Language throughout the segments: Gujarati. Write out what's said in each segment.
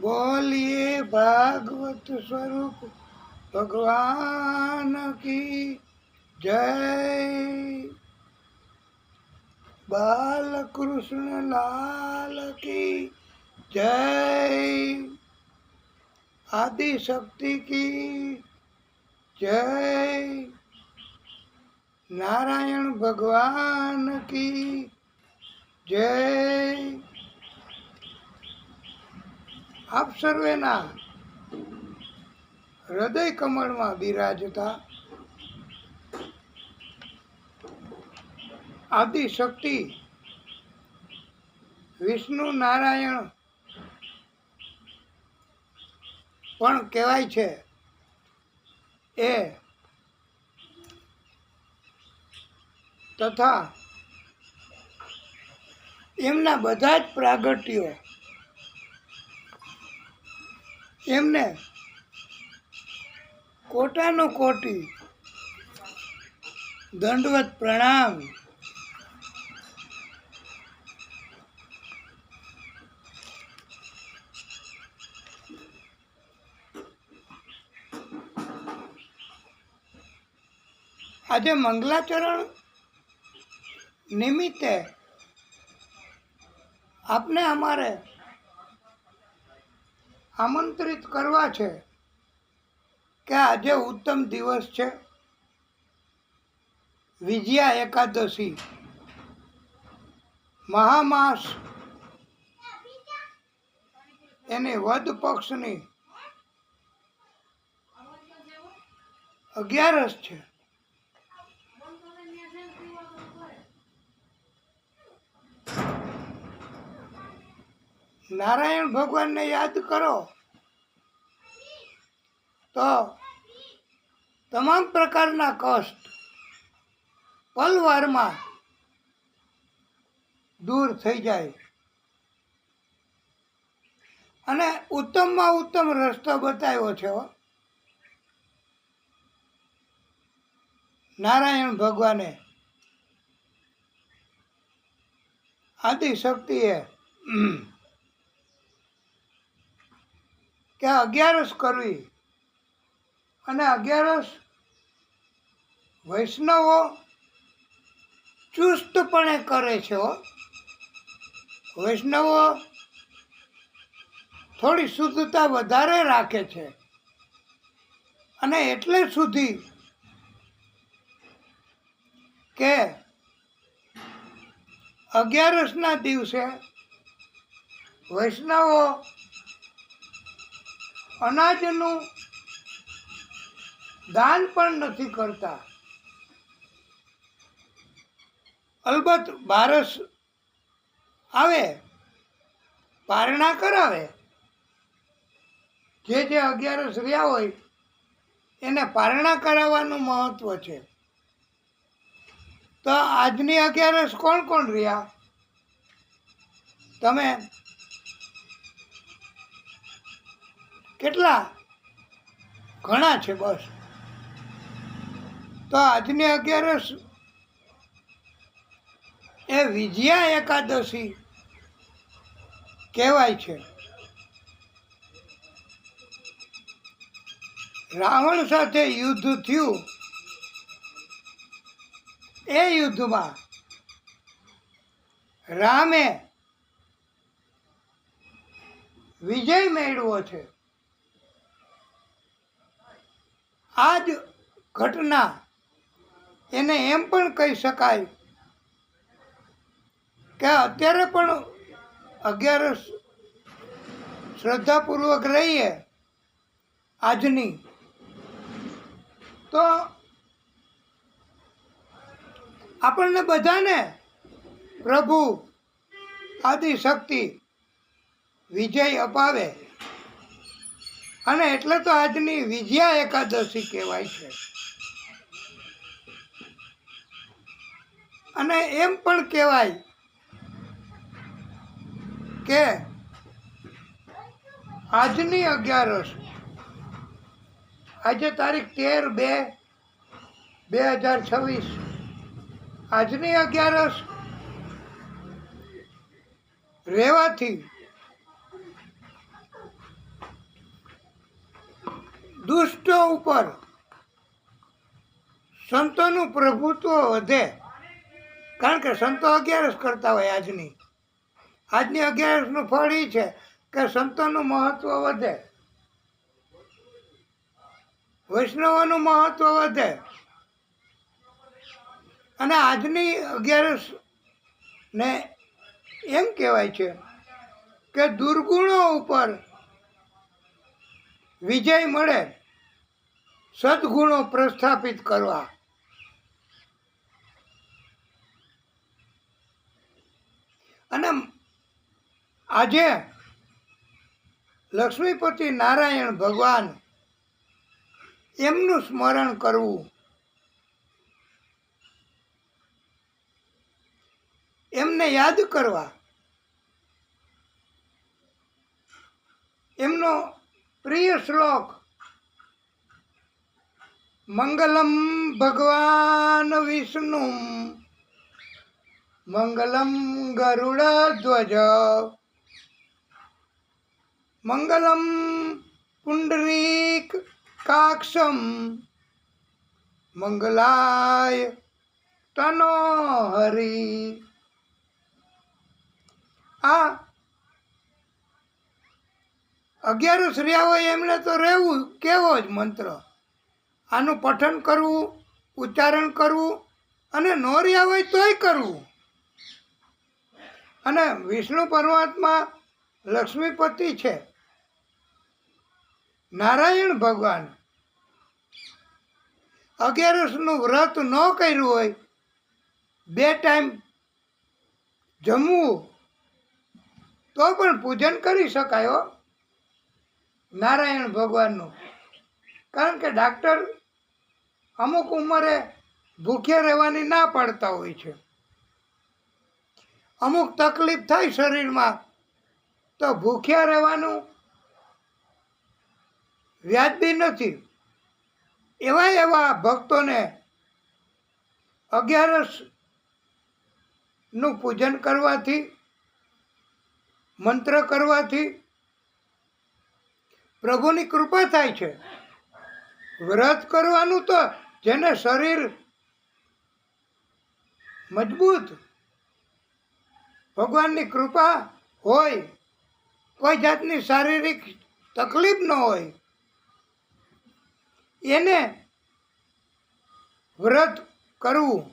बोलिए भागवत स्वरूप भगवान की जय। बाल कृष्ण लाल की जय। आदि शक्ति की जय। नारायण भगवान की जय। આપ સર્વેના હૃદય કમળમાં બિરાજતા આદિશક્તિ વિષ્ણુ નારાયણ પણ કહેવાય છે એ તથા એમના બધા જ પ્રાગટ્યો એમને કોટાનો કોટી દંડવત પ્રણામ। આજે મંગલાચરણ નિમિત્તે આપને અમારે આમંત્રિત કરવા છે કે આજે ઉત્તમ દિવસ છે, વિજયા એકાદશી મહામાસ એની વદ પક્ષની 11 છે। નારાયણ ભગવાનને યાદ કરો તો તમામ પ્રકારના કષ્ટ પલવારમાં દૂર થઈ જાય અને ઉત્તમમાં ઉત્તમ રસ્તો બતાવ્યો છે નારાયણ ભગવાને, આદિશક્તિએ કે 11 કરવી અને 11 વૈષ્ણવો ચુસ્તપણે કરે છે। વૈષ્ણવો થોડી શુદ્ધતા વધારે રાખે છે અને એટલે સુધી કે 11ના દિવસે વૈષ્ણવો અનાજનું દાન પણ નથી કરતા। અલબત્ત બારસ આવે પારણા કરાવે, જે 11 રહ્યા હોય એને પારણા કરાવવાનું મહત્વ છે। તો આજની 11 કોણ કોણ રહ્યા તમે કેટલા ઘણા છે બસ। તો આજની 11 એ વિજયા એકાદશી કહેવાય છે। રાવણ સાથે યુદ્ધ થયું, એ યુદ્ધમાં રામે વિજય મેળવ્યો છે। આ જ ઘટના એને એમ પણ કહી શકાય કે અત્યારે પણ 11 શ્રદ્ધાપૂર્વક રહીએ આજની તો આપણને બધાને પ્રભુ આદિશક્તિ વિજય અપાવે અને એટલે તો આજની વિજયા એકાદશી કહેવાય છે। અને એમ પણ કહેવાય કે આજની 11 આજે તારીખ 13/2/2026 આજની 11 રહેવાથી દુષ્ટો ઉપર સંતોનું પ્રભુત્વ વધે. કારણ કે સંતો 11 કરતા હોય. આજની 11નું ફળ એ છે કે સંતોનું મહત્વ વધે, વૈષ્ણવોનું મહત્વ વધે. અને આજની 11 ને એમ કહેવાય છે કે દુર્ગુણો ઉપર વિજય મળે, સદગુણો પ્રસ્થાપિત કરવા. અને આજે લક્ષ્મીપતિ નારાયણ ભગવાન એમનું સ્મરણ કરવું, એમને યાદ કરવા, એમનો પ્રિય શ્લોક મંગલમ ભગવાન વિષ્ણુ મંગલમ ગરુડધ્વજ મંગલમ પુંડરીક કાક્ષમ મંગલાય તનો હરી. આ 11 રહ્યા હોય એમને તો રહેવું કેવો જ મંત્ર. આનું પઠન કરવું, ઉચ્ચારણ કરવું, અને ન રહ્યા હોય તોય કરવું. અને વિષ્ણુ પરમાત્મા લક્ષ્મીપતિ છે, નારાયણ ભગવાન 11નું વ્રત ન કર્યું હોય, 2 ટાઈમ જમવું તો પણ પૂજન કરી શકાય હો નારાયણ ભગવાનનું. કારણ કે ડાક્ટર અમુક ઉંમરે ભૂખ્યા રહેવાની ના પાડતા હોય છે. અમુક તકલીફ થાય શરીરમાં તો ભૂખ્યા રહેવાનું વ્યાજબી નથી. એવા ભક્તોને 11નું પૂજન કરવાથી, મંત્ર કરવાથી પ્રભુની કૃપા થાય છે. વ્રત કરવાનું તો જેને શરીર મજબૂત, ભગવાનની કૃપા હોય, કોઈ જાતની શારીરિક તકલીફ ન હોય, એને વ્રત કરવું.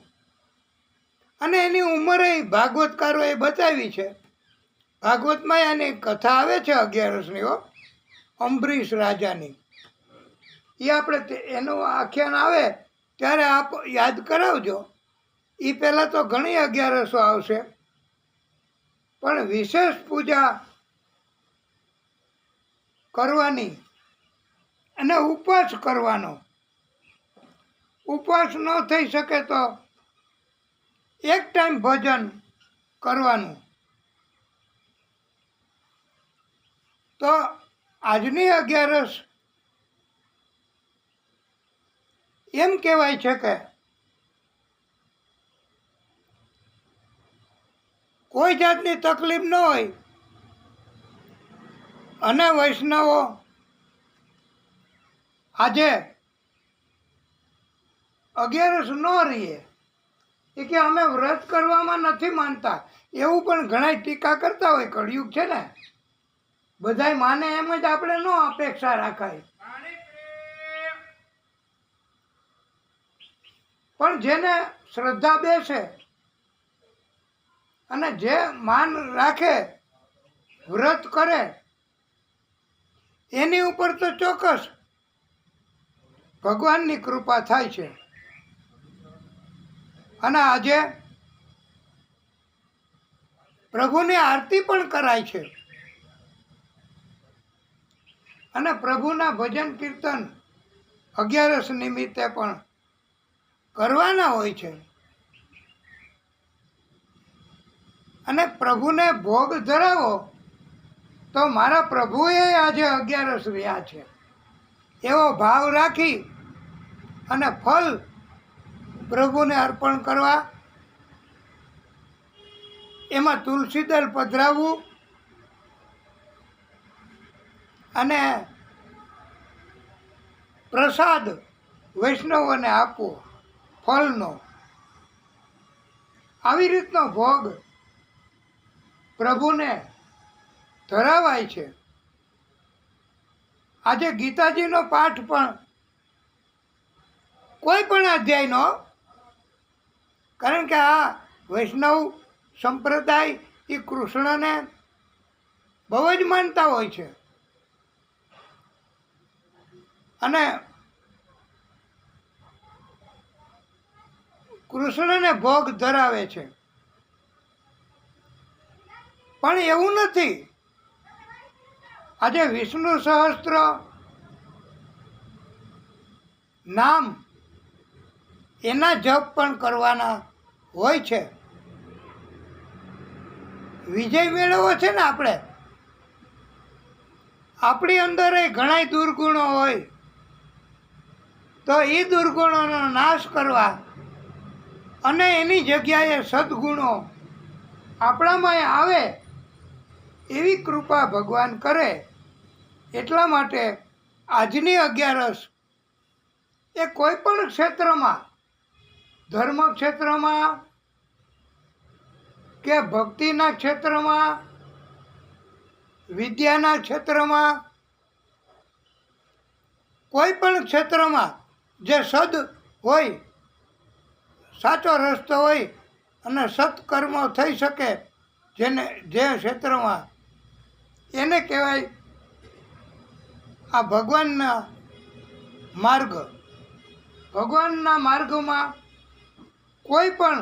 અને એની ઉંમરે ભાગવતકારોએ બતાવી છે. ભાગવતમાં એની કથા આવે છે 11ની હો, અંબરીશ રાજાની. એ આપણે એનું આખ્યાન આવે ત્યારે આપ યાદ કરાવજો. એ પહેલાં તો ઘણી 11 આવશે, પણ વિશેષ પૂજા કરવાની અને ઉપવાસ કરવાનો. ઉપવાસ ન થઈ શકે તો 1 ટાઈમ ભોજન કરવાનું. તો આજની 11 એમ કહેવાય છે કે કોઈ જાતની તકલીફ ન હોય અને વૈષ્ણવો આજે 11 ન રહીએ એ કે અમે વ્રત કરવામાં નથી માનતા, એવું પણ ઘણા ટીકા કરતા હોય. કળિયુગ છે ને, બધાય માને એમ જ આપણે ન અપેક્ષા રાખાય. પણ જેને શ્રદ્ધા બેસે અને જે માન રાખે, વ્રત કરે, એની ઉપર તો ચોક્કસ ભગવાનની કૃપા થાય છે. અને આજે પ્રભુની આરતી પણ કરાય છે. અને પ્રભુના ભજન કીર્તન 11 નિમિત્તે પણ કરવાના હોય છે. અને પ્રભુને ભોગ ધરાવો તો મારા પ્રભુએ આજે 11 રહ્યા છે એવો ભાવ રાખી અને ફલ પ્રભુને અર્પણ કરવા. એમાં તુલસી દળ પધરાવવું અને પ્રસાદ વૈષ્ણવોને આપવો ફળનો, આવી રીતનો ભોગ પ્રભુને ધરાવાય છે. આજે ગીતાજીનો પાઠ પણ કોઈ પણ અધ્યાયનો, કારણ કે આ વૈષ્ણવ સંપ્રદાય એ કૃષ્ણને બહુ જ માનતા હોય છે અને કૃષ્ણને ભોગ ધરાવે છે. પણ એવું નથી. આજે વિષ્ણુ સહસ્ત્ર નામ એના જપ પણ કરવાના હોય છે. વિજય મેળવવો છે ને આપણે, આપણી અંદર એ ઘણા દુર્ગુણો હોય, તો એ દુર્ગુણોનો નાશ કરવા અને એની જગ્યાએ સદગુણો આપણામાં આવે એવી કૃપા ભગવાન કરે. એટલા માટે આજની 11 એ કોઈ પણ ક્ષેત્રમાં, ધર્મ ક્ષેત્રમાં કે ભક્તિના ક્ષેત્રમાં, વિદ્યાના ક્ષેત્રમાં, કોઈ પણ ક્ષેત્રમાં જે સદ હોય, સાચો રસ્તો હોય અને સત્કર્મો થઈ શકે, જેને જે ક્ષેત્રમાં, એને કહેવાય આ ભગવાનના માર્ગ. ભગવાનના માર્ગમાં કોઈ પણ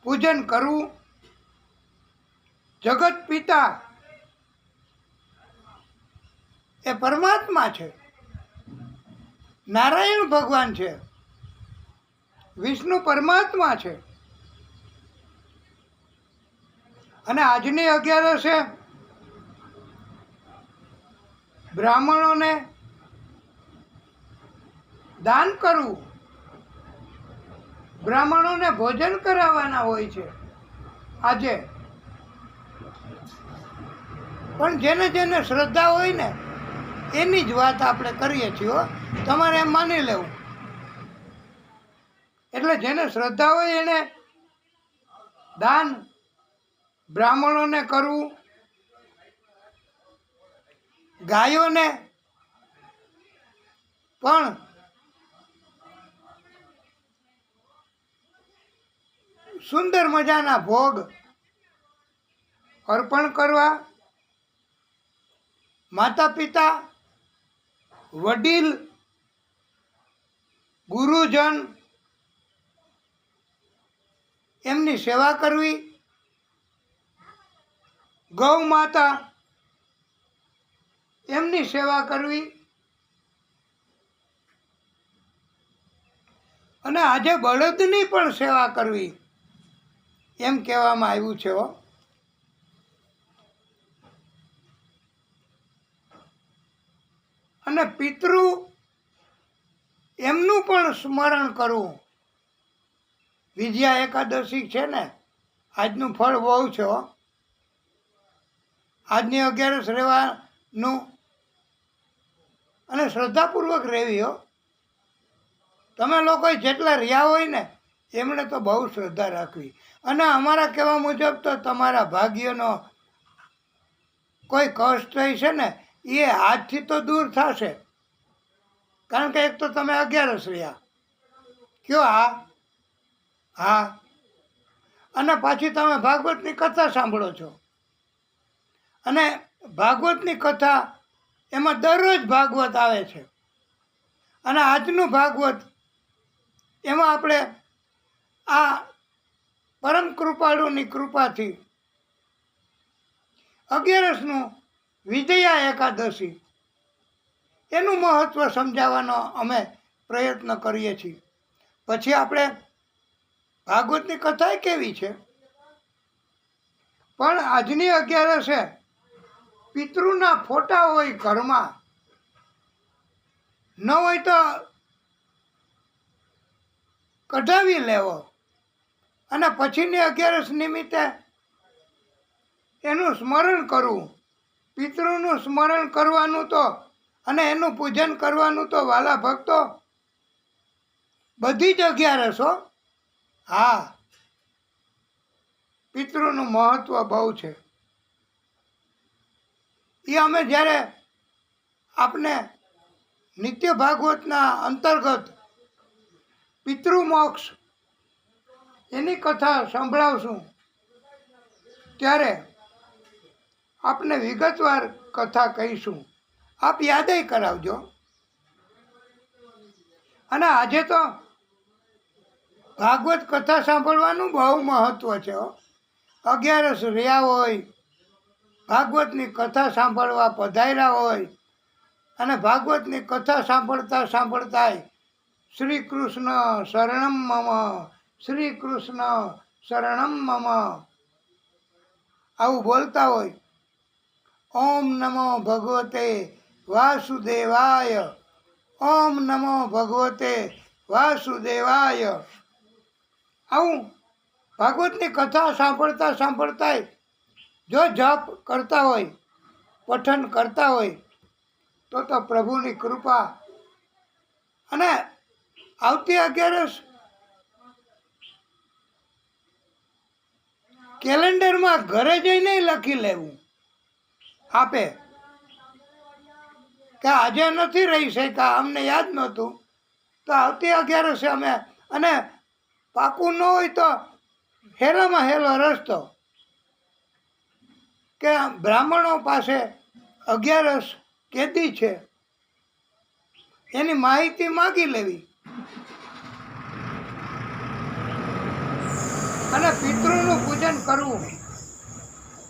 પૂજન કરવું. જગત પિતા એ પરમાત્મા છે, નારાયણ ભગવાન છે, વિષ્ણુ પરમાત્મા છે. અને આજની 11 બ્રાહ્મણોને દાન કરવું, બ્રાહ્મણોને ભોજન કરાવવાના હોય છે આજે. પણ જેને જેને શ્રદ્ધા હોય ને એની જ વાત આપણે કરીએ છીએ હો. તમારે એમ માની લેવું. એટલે જેને શ્રદ્ધા હોય એને દાન બ્રાહ્મણોને કરવું, ગાયોને પણ સુંદર મજાના ભોગ અર્પણ કરવા. માતા પિતા, વડીલ, ગુરુજન એમની સેવા કરવી. ગૌ માતા એમની સેવા કરવી. અને આજે બળદની પણ સેવા કરવી એમ કહેવામાં આવ્યું છે હો. અને પિતૃ એમનું પણ સ્મરણ કરવું. વિજયા એકાદશી છે ને, આજનું ફળ બહુ છે હો. આજની 11 રહેવાનું અને શ્રદ્ધાપૂર્વક રહેવી હો. તમે લોકો જેટલા રહ્યા હોય ને એમણે તો બહુ શ્રદ્ધા રાખવી. અને અમારા કહેવા મુજબ તો તમારા ભાગ્યનો કોઈ કષ્ટ છે ને એ આજથી તો દૂર થશે. કારણ કે એક તો તમે 11 રહ્યા કયો. હા, અને પાછી તમે ભાગવતની કથા સાંભળો છો. અને ભાગવતની કથા એમાં દરરોજ ભાગવત આવે છે. અને આજનું ભાગવત એમાં આપણે આ પરમ કૃપાળુની કૃપાથી 11નું વિજયા એકાદશી એનું મહત્ત્વ સમજાવવાનો અમે પ્રયત્ન કરીએ છીએ. પછી આપણે ભાગવતની કથા કેવી છે, પણ આજની 11 પિતૃના ફોટા હોય ઘરમાં, ન હોય તો કઢાવી લેવો. અને પછીની 11 નિમિત્તે એનું સ્મરણ કરવું. પિતૃનું સ્મરણ કરવાનું તો અને એનું પૂજન કરવાનું તો વાલા ભક્તો બધી જ 11 હો. હા, પિતૃનું મહત્વ બહુ છે. એ અમે જ્યારે આપને નિત્ય ભાગવતના અંતર્ગત પિતૃમોક્ષ એની કથા સંભળાવશું ત્યારે આપને વિગતવાર કથા કહીશું. આપ યાદય કરાવજો. અને આજે તો ભાગવત કથા સાંભળવાનું બહુ મહત્વ છે. 11 રહ્યા હોય, ભાગવતની કથા સાંભળવા પધાર્યા હોય અને ભાગવતની કથા સાંભળતા સાંભળતાય શ્રી કૃષ્ણ શરણમ મમ, શ્રી કૃષ્ણ શરણમ મમ આવું બોલતા હોય. ઓમ નમો ભગવતે વાસુદેવાય, ઓમ નમો ભગવતે વાસુદેવાય આવું ભાગવતની કથા સાંભળતા સાંભળતાય જો જપ કરતા હોય, પઠન કરતા હોય તો પ્રભુની કૃપા. અને આવતી 11 કેલેન્ડરમાં ઘરે જઈને લખી લેવું આપે કે આજે નથી રહી શક્યા, અમને યાદ નહોતું, તો આવતી 11 અમે. અને પાકું ન હોય તો હેલામાં હેલો રસ્તો કે બ્રાહ્મણો પાસે 11 કેદી છે એની માહિતી માગી લેવી. અને પિતૃનું પૂજન કરવું.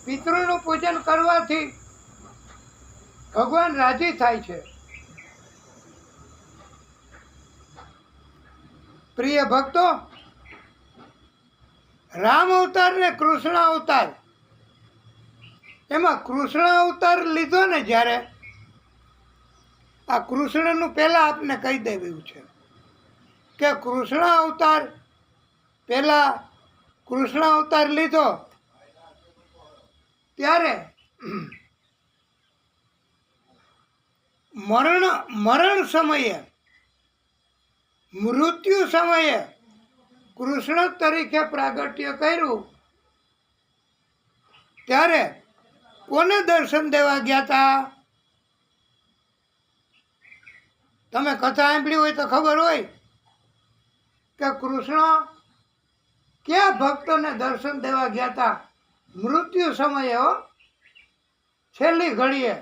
પિતૃનું પૂજન કરવાથી ભગવાન રાજી થાય છે. પ્રિય ભક્તો, રામ અવતાર ને કૃષ્ણ અવતાર, એમાં કૃષ્ણ અવતાર લીધો ને જ્યારે, આ કૃષ્ણનું પહેલા આપને કહી દેવું છે કે કૃષ્ણ અવતાર પહેલા કૃષ્ણ અવતાર લીધો ત્યારે મરણ સમયે, મૃત્યુ સમયે કૃષ્ણ તરીકે પ્રાગટ્ય કર્યું. ત્યારે કોને દર્શન દેવા ગયા હતા? તમે કથા સાંભળી હોય તો ખબર હોય કે કૃષ્ણ કયા ભક્તોને દર્શન દેવા ગયા હતા? મૃત્યુ સમયે હો, છેલ્લી ઘડીએ.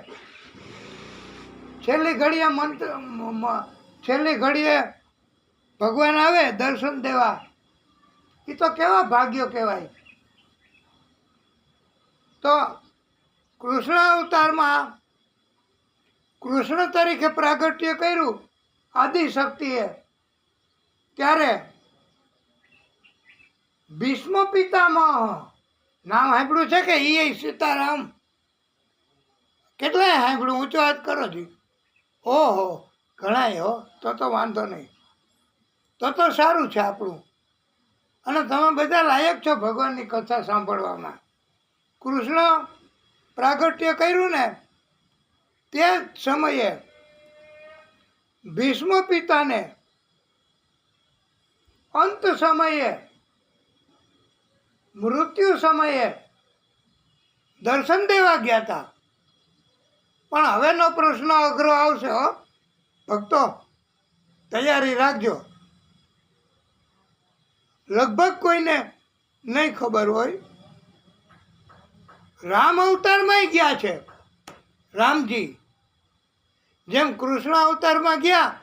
છેલ્લી ઘડીએ ભગવાન આવે દર્શન દેવા. એ તો કેવા ભાગ્યો કહેવાય. તો કૃષ્ણ અવતારમાં કૃષ્ણ તરીકે પ્રાગટ્ય કર્યું આદિશક્તિએ. ત્યારે ભીષ્મ પિતામહ નામ સાંભળ્યું છે કે એ સીતારામ? કેટલાય સાંભળ્યું? ઊંચો હાથ કરો જી. ઓહો, ઘણાય હો. તો વાંધો નહીં, તો સારું છે આપણું. અને તમે બધા લાયક છો ભગવાનની કથા સાંભળવામાં. કૃષ્ણ પ્રાગટ્ય કર્યું ને તે સમયે ભીષ્મ પિતાને અંત સમયે, મૃત્યુ સમયે દર્શન દેવા ગયા હતા. પણ હવેનો પ્રશ્ન અઘરો આવશે હો ભક્તો, તૈયારી રાખજો. લગભગ કોઈને નહીં ખબર હોય. રામ અવતારમાં ગયા છે રામજી. જેમ કૃષ્ણ અવતારમાં ગયા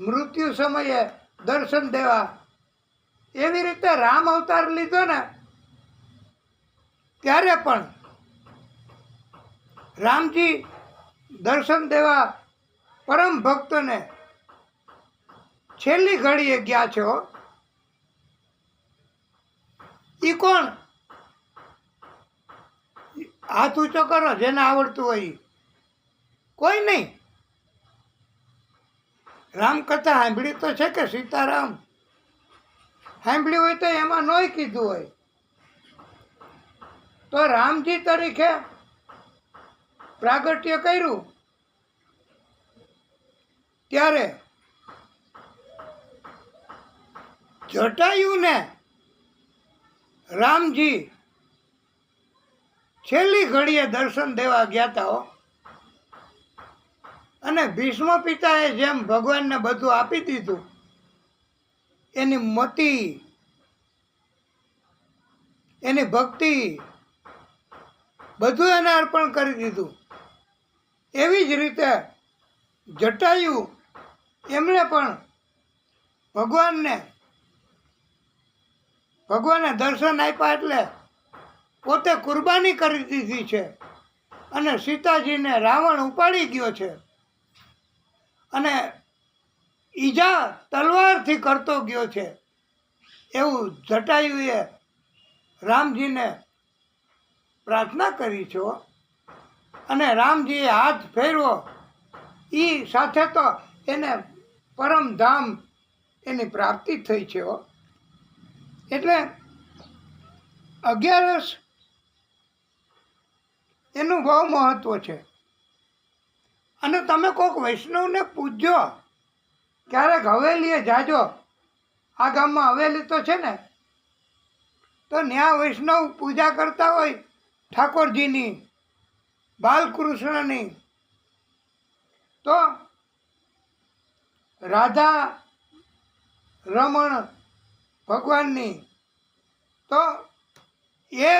મૃત્યુ સમયે દર્શન દેવા, એવી રીતે રામ અવતાર લીધો ને ત્યારે પણ રામજી દર્શન દેવા પરમ ભક્તને છેલ્લી ઘડીએ ગયા છો. ઈ કોણ? હાથ ઊંચો કરો જેને આવડતું હોય. કોઈ નહીં. રામકથા સાંભળી તો છે કે સીતારામ સાંભળી હોય તો એમાં નોય કીધું હોય તો રામજી તરીકે પ્રાગટ્ય કર્યું ત્યારે જટાયુને રામજી છેલ્લી ઘડીએ દર્શન દેવા ગયા હતા હો. અને ભીષ્મ પિતાએ જેમ ભગવાનને બધું આપી દીધું, એની મતિ, એની ભક્તિ બધું એને અર્પણ કરી દીધું. એવી જ રીતે જટાયુ એમણે પણ ભગવાનને દર્શન આપ્યા એટલે પોતે કુરબાની કરી દીધી છે. અને સીતાજીને રાવણ ઉપાડી ગયો છે અને ઈજા તલવારથી કરતો ગયો છે. એવું જટાયુએ રામજીને પ્રાર્થના કરી છે. અને રામજીએ હાથ ફેરવો, એ સાથે તો એને પરમધામ એની પ્રાપ્તિ થઈ છે. એટલે 11 એનું બહુ મહત્વ છે. અને તમે કોઈક વૈષ્ણવને પૂછજો, ક્યારેક હવેલીએ જાજો, આ ગામમાં હવેલી તો છે ને, તો ત્યાં વૈષ્ણવ પૂજા કરતા હોય ઠાકોરજીની, બાલકૃષ્ણની, તો રાધા રમણ ભગવાનની, તો એ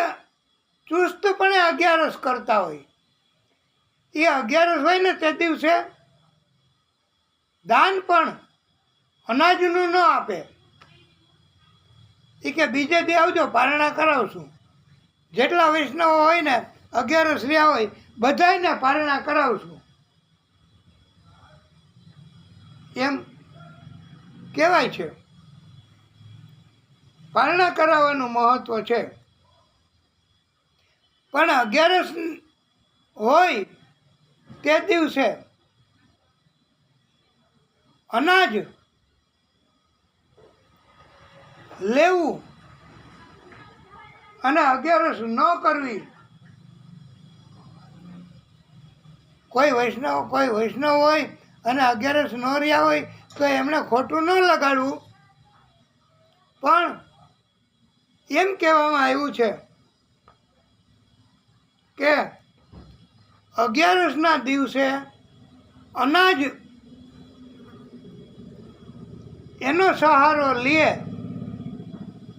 ચુસ્તપણે 11 કરતા હોય. એ 11 હોય ને તે દિવસે દાન પણ અનાજનું ન આપે. એ કે બીજે દી આવજો, પારણા કરાવશું. જેટલા વૈષ્ણવ હોય ને 11 રહ્યા હોય બધાયને પારણા કરાવશું એમ કહેવાય છે. પારણા કરાવવાનું મહત્વ છે. પણ 11 હોય તે દિવસે અનાજ લેવું અને 11 ન કરવી. કોઈ વૈષ્ણવ હોય અને 11 ન રહ્યા હોય તો એમણે ખોટું ન લગાડવું. પણ એમ કહેવામાં આવ્યું છે કે 11ના દિવસે અનાજ એનો સહારો લે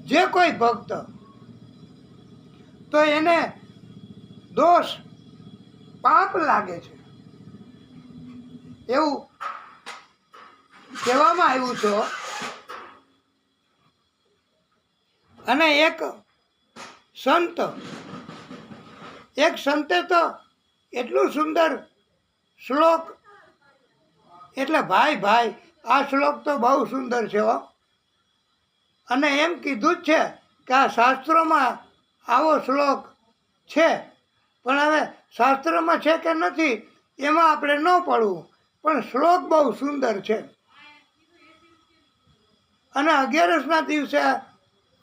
જે કોઈ ભક્ત, તો એને દોષ પાપ લાગે છે એવું કહેવામાં આવ્યું છે. અને એક સંતે તો એટલું સુંદર શ્લોક, એટલે ભાઈ આ શ્લોક તો બહુ સુંદર છે હો. અને એમ કીધું જ છે કે આ શાસ્ત્રોમાં આવો શ્લોક છે, પણ હવે શાસ્ત્રમાં છે કે નથી એમાં આપણે ન પડવું, પણ શ્લોક બહુ સુંદર છે. અને 11ના દિવસે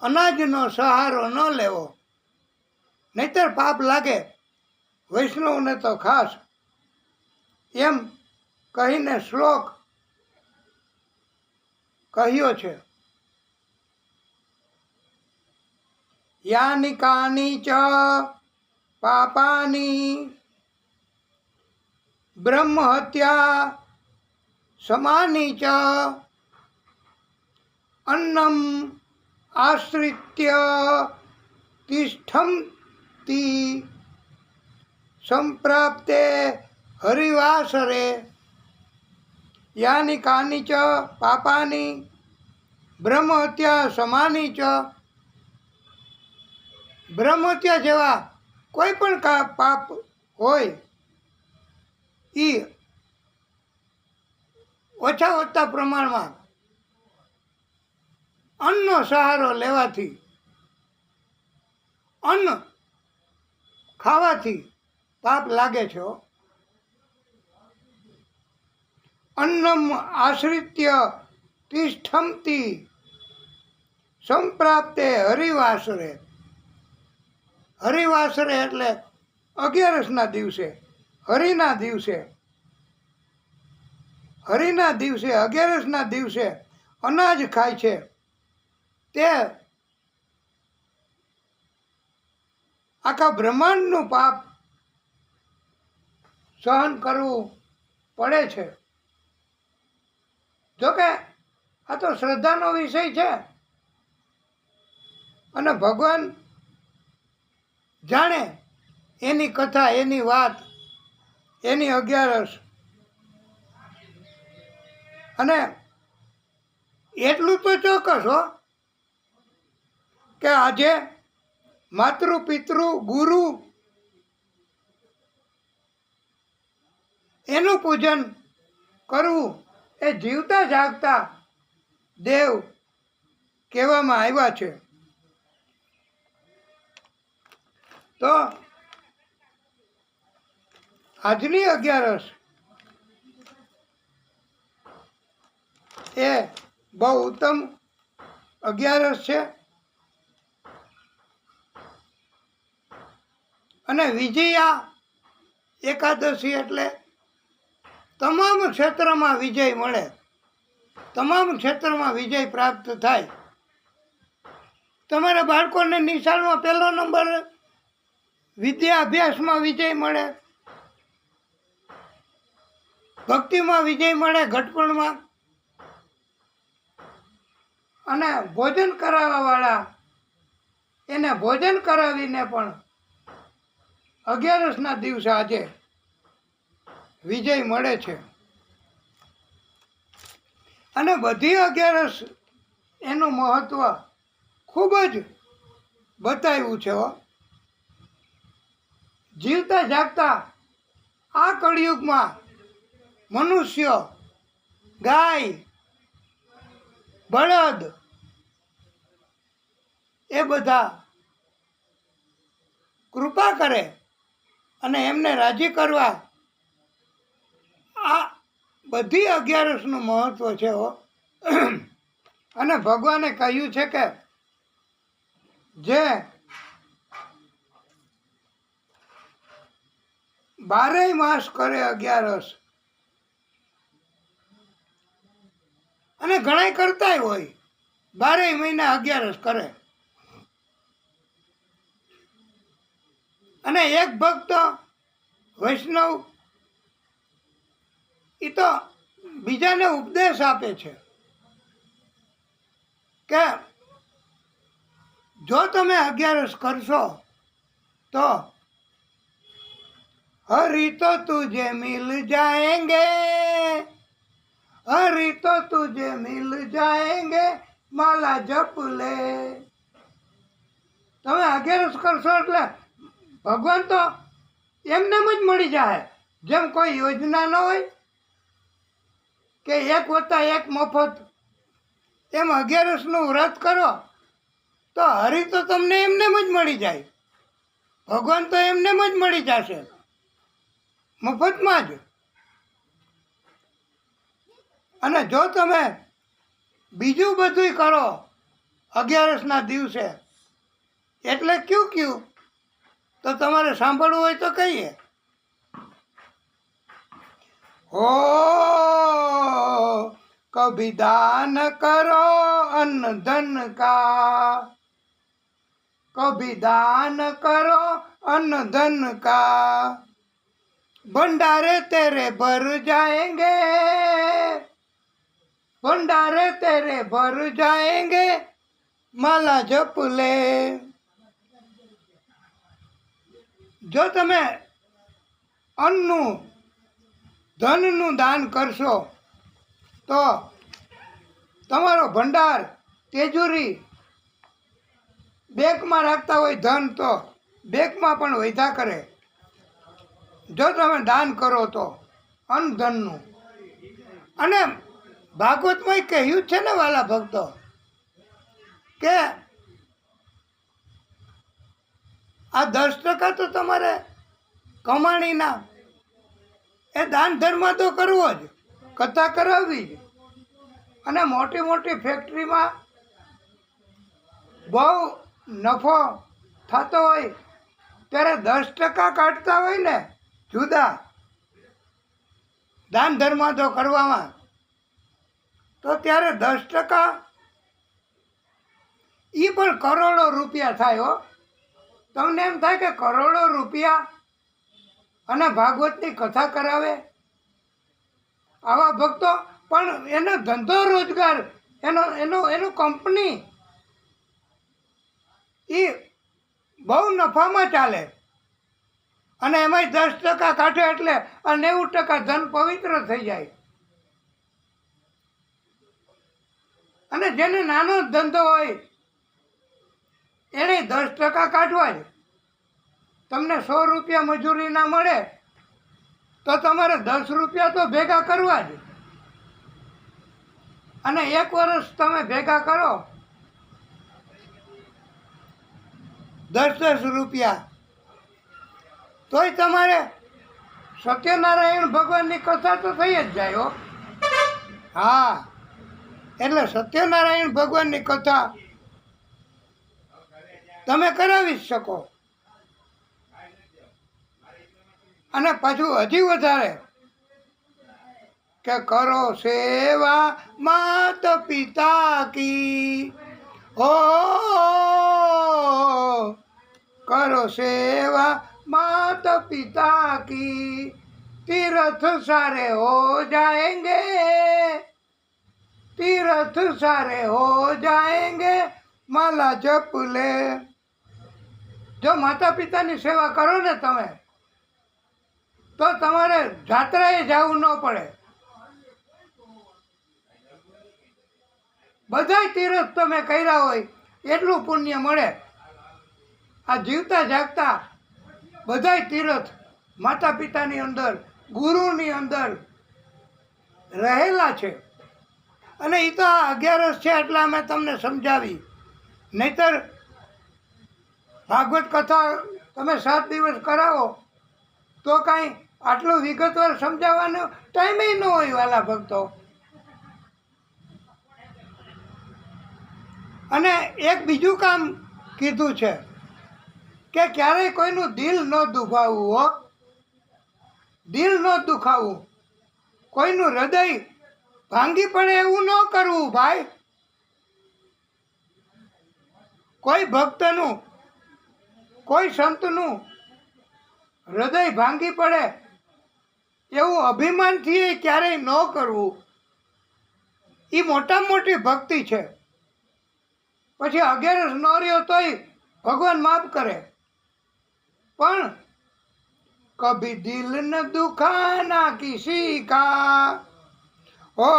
અનાજનો સહારો ન લેવો, નહીતર પાપ લાગે. વૈષ્ણવને તો ખાસ એમ કહીને શ્લોક કહ્યો છે. યાની કાની ચ પાપાની બ્રહ્મહત્યા સમાની ચ અન્નમ આશ્રિત્ય તિષ્ઠંતિ સંપ્રાપ્તે હરિવાસરે. યાની કાની ચ પાપાની બ્રહ્મહત્યા સમાની ચ. બ્રહ્મહત્યા જેવા કોઈ પણ પાપ હોય એ ઓછા પ્રમાણમાં અન્નનો સહારો લેવાથી, અન્ન ખાવાથી પાપ લાગે છે. અન્નમ આશ્રિત્ય તિષ્ઠંતિ સંપ્રાપ્તે હરિવાસરે. હરિવાસરે એટલે 11ના દિવસે, હરિના દિવસે હરિના દિવસે 11ના દિવસે અનાજ ખાય છે તે આખા બ્રહ્માંડનું પાપ સહન કરવું પડે છે. જોકે આ તો શ્રદ્ધાનો વિષય છે અને ભગવાન જાણે એની કથા, એની વાત, એની 11. અને એટલું તો ચોક્કસ હો કે આજે માતૃ પિતૃ ગુરુ એનું પૂજન કરવું એ જીવતા જાગતા દેવ કહેવામાં આવ્યા છે. તો આજની 11 એ બહુ ઉત્તમ 11 છે અને વિજયા એકાદશી એટલે તમામ ક્ષેત્રમાં વિજય મળે, તમામ ક્ષેત્રમાં વિજય પ્રાપ્ત થાય. તમારા બાળકોને નિશાળમાં 1લો નંબર, વિદ્યા અભ્યાસમાં વિજય મળે, ભક્તિમાં વિજય મળે, ઘટપણમાં, અને ભોજન કરાવવાવાળા એને ભોજન કરાવીને પણ 11ના દિવસે આજે વિજય મળે છે. અને બધી 11 એનું મહત્વ ખૂબ જ બતાવ્યું છે. જીવતા જાગતા આ કળિયુગમાં મનુષ્ય, ગાય, બળદ એ બધા કૃપા કરે અને એમને રાજી કરવા આ બધી 11નું મહત્વ છે. અને ભગવાને કહ્યું છે કે જે 12 માસ કરે 11, અને ઘણાય કરતાય હોય 12 મહિના 11 કરે, અને એક ભક્ત વૈષ્ણવ એ તો બીજાને ઉપદેશ આપે છે કે જો તમે 11 કરશો તો હરી તો તુझे मिल जाएंगे, हरी तो तुझे मिल जाएंगे, माला जप ले. તમે 11 કરશો એટલે ભગવાન તો એમને જ મળી જાય. જેમ કોઈ યોજના ન હોય કે 1+1 મફત, એમ 11નું વ્રત કરો તો હરી તો તમને એમને જ મળી જાય. ભગવાન તો એમને જ મળી જશે મફતમાં જ. અને જો તમે બીજું બધું કરો 11ના દિવસે, એટલે ક્યું તો તમારે સાંભળવું હોય તો કહીએ. हो कभी दान करो अन्न धन का, कभी दान करो अन्न धन का, भंडारे तेरे भर जाएंगे, भंडारे तेरे भर जाएंगे, माला जप ले. જો તમે અન્નનું ધનનું દાન કરશો તો તમારો ભંડાર, તેજુરી, બેંકમાં રાખતા હોય ધન તો બેંકમાં પણ વધ્યા કરે. જો તમે દાન કરો તો અન્ન ધનનું. અને ભાગવતમાં કહ્યું છે ને વાલા ભક્તો કે આ 10% તો તમારે કમાણીના એ દાન ધર્મ તો કરવો જ, કથા કરાવવી જ. અને મોટી મોટી ફેક્ટરીમાં બહુ નફો થતો હોય ત્યારે 10% કાઢતા હોય ને જુદા, દાન ધર્મ તો કરવામાં, તો ત્યારે 10% એ પણ કરોડો રૂપિયા થાય હો. તમને એમ થાય કે કરોડો રૂપિયા અને ભાગવતની કથા કરાવે આવા ભક્તો, પણ એનો ધંધો રોજગાર, એનો એનો એનું કંપની એ બહુ નફામાં ચાલે, અને એમાંય 10% કાઢે એટલે આ 90% ધન પવિત્ર થઈ જાય. અને જેને નાનો ધંધો હોય એને 10% કાઢવા જ. તમને 100 રૂપિયા મજૂરી ના મળે તો તમારે 10 રૂપિયા તો ભેગા કરવા જ. અને 1 વર્ષ તમે ભેગા કરો 10 રૂપિયા, તોય તમારે સત્યનારાયણ ભગવાનની કથા તો થઈ જ જાય હો. હા, એટલે સત્યનારાયણ ભગવાનની કથા તમે કરાવી જ શકો. અને પાછું હજી વધારે કે કરો સેવા માત પિતા કી, ઓ કરો સેવા मात पिता की, तीर्थ सारे हो जाएंगे, तीर्थ सारे हो जाएंगे, माला जप ले. જો માતા પિતાની સેવા કરો ને તમે, તો તમારે જાત્રાએ જવું ન પડે. બધાય તીર્થ તમે કર્યા હોય એટલું પુણ્ય મળે. આ જીવતા જાગતા બધાય તીર્થ માતા પિતાની અંદર, ગુરુની અંદર રહેલા છે. અને એ તો આ 11 છે એટલે અમે તમને સમજાવી. નહીતર ભાગવત કથા તમે 7 દિવસ કરાવો તો કાંઈ આટલું વિગતવાર સમજાવવાનો ટાઈમે ન હોય વાલા ભક્તો. અને એક બીજું કામ કીધું છે કે ક્યારેય કોઈનું દિલ ન દુખાવવું હો. દિલ ન દુખાવવું, કોઈનું હૃદય ભાંગી પડે એવું ન કરવું ભાઈ. કોઈ ભક્તનું, કોઈ સંતનું હૃદય ભાંગી પડે એવું અભિમાનથી ક્યારેય ન કરવું. એ મોટામાં મોટી ભક્તિ છે. પછી 11 ન રહ્યો તોય ભગવાન માફ કરે. પણ કભી દિલ ન દુખાના કિસી કા, ઓ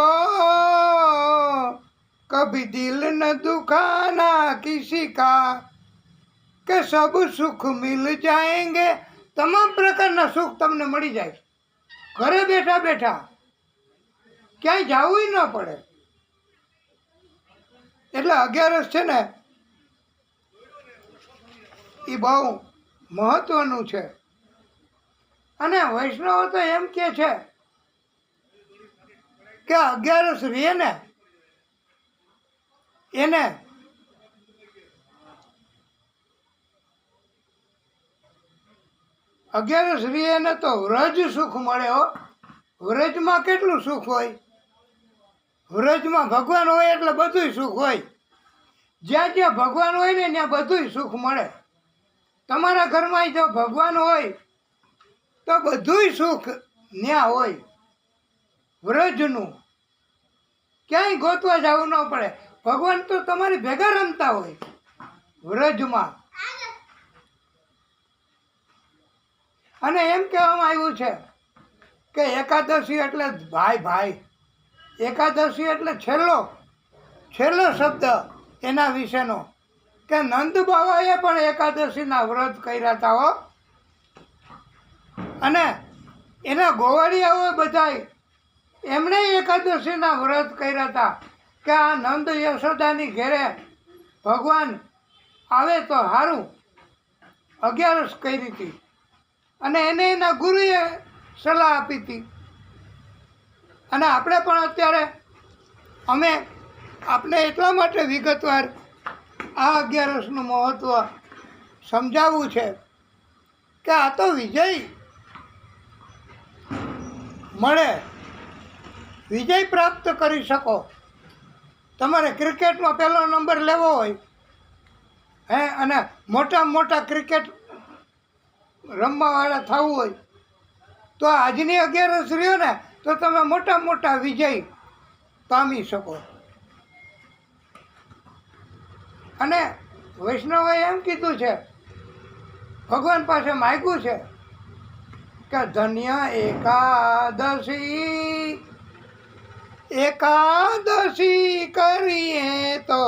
કભી દિલ ન દુખાના કિસી કા, કે સબ સુખ મિલ જાએંગે. તમામ પ્રકારના સુખ તમને મળી જાય ઘરે બેઠા બેઠા, ક્યાંય જવું ન પડે. એટલે 11 છે ને એ બહુ મહત્વનું છે. અને વૈષ્ણવો તો એમ કે છે કે 11 રહે ને એને એને તો વ્રજ સુખ મળે હો. વ્રજમાં કેટલું સુખ હોય. વ્રજમાં ભગવાન હોય એટલે બધુંય સુખ હોય. જ્યાં જ્યાં ભગવાન હોય ને ત્યાં બધુંય સુખ મળે. તમારા ઘરમાં જો ભગવાન હોય તો બધુંય સુખ ત્યાં હોય. વ્રજનું ક્યાંય ગોતવા જવું ન પડે. ભગવાન તો તમારી ભેગા રમતા હોય વ્રજમાં. અને એમ કહેવામાં આવ્યું છે કે એકાદશી એટલે ભાઈ ભાઈ. એકાદશી એટલે છેલ્લો શબ્દ એના વિશેનો, કે નંદ બાવાએ પણ એકાદશીના વ્રત કર્યા હતા હો. અને એના ગોવાળિયાઓ બધાય એમણે એકાદશીના વ્રત કર્યા હતા કે આ નંદ યશોદાની ઘેરે ભગવાન આવે તો સારું. 11 કરી હતી અને એને એના ગુરુએ સલાહ આપી હતી. અને આપણે પણ અત્યારે આપણે એટલા માટે વિગતવાર આ 11નું મહત્ત્વ સમજાવવું છે કે આ તો વિજય મળે વિજય પ્રાપ્ત કરી શકો. તમારે ક્રિકેટમાં પહેલો નંબર લેવો હોય અને મોટામાં મોટા ક્રિકેટ રમવાવાળા થવું હોય તો આજની 11 રહ્યો ને તો તમે મોટા વિજય પામી શકો. અને વૈષ્ણવે એમ કીધું છે, ભગવાન પાસે માગ્યું છે કે ધન્ય એકાદશી કરીએ તો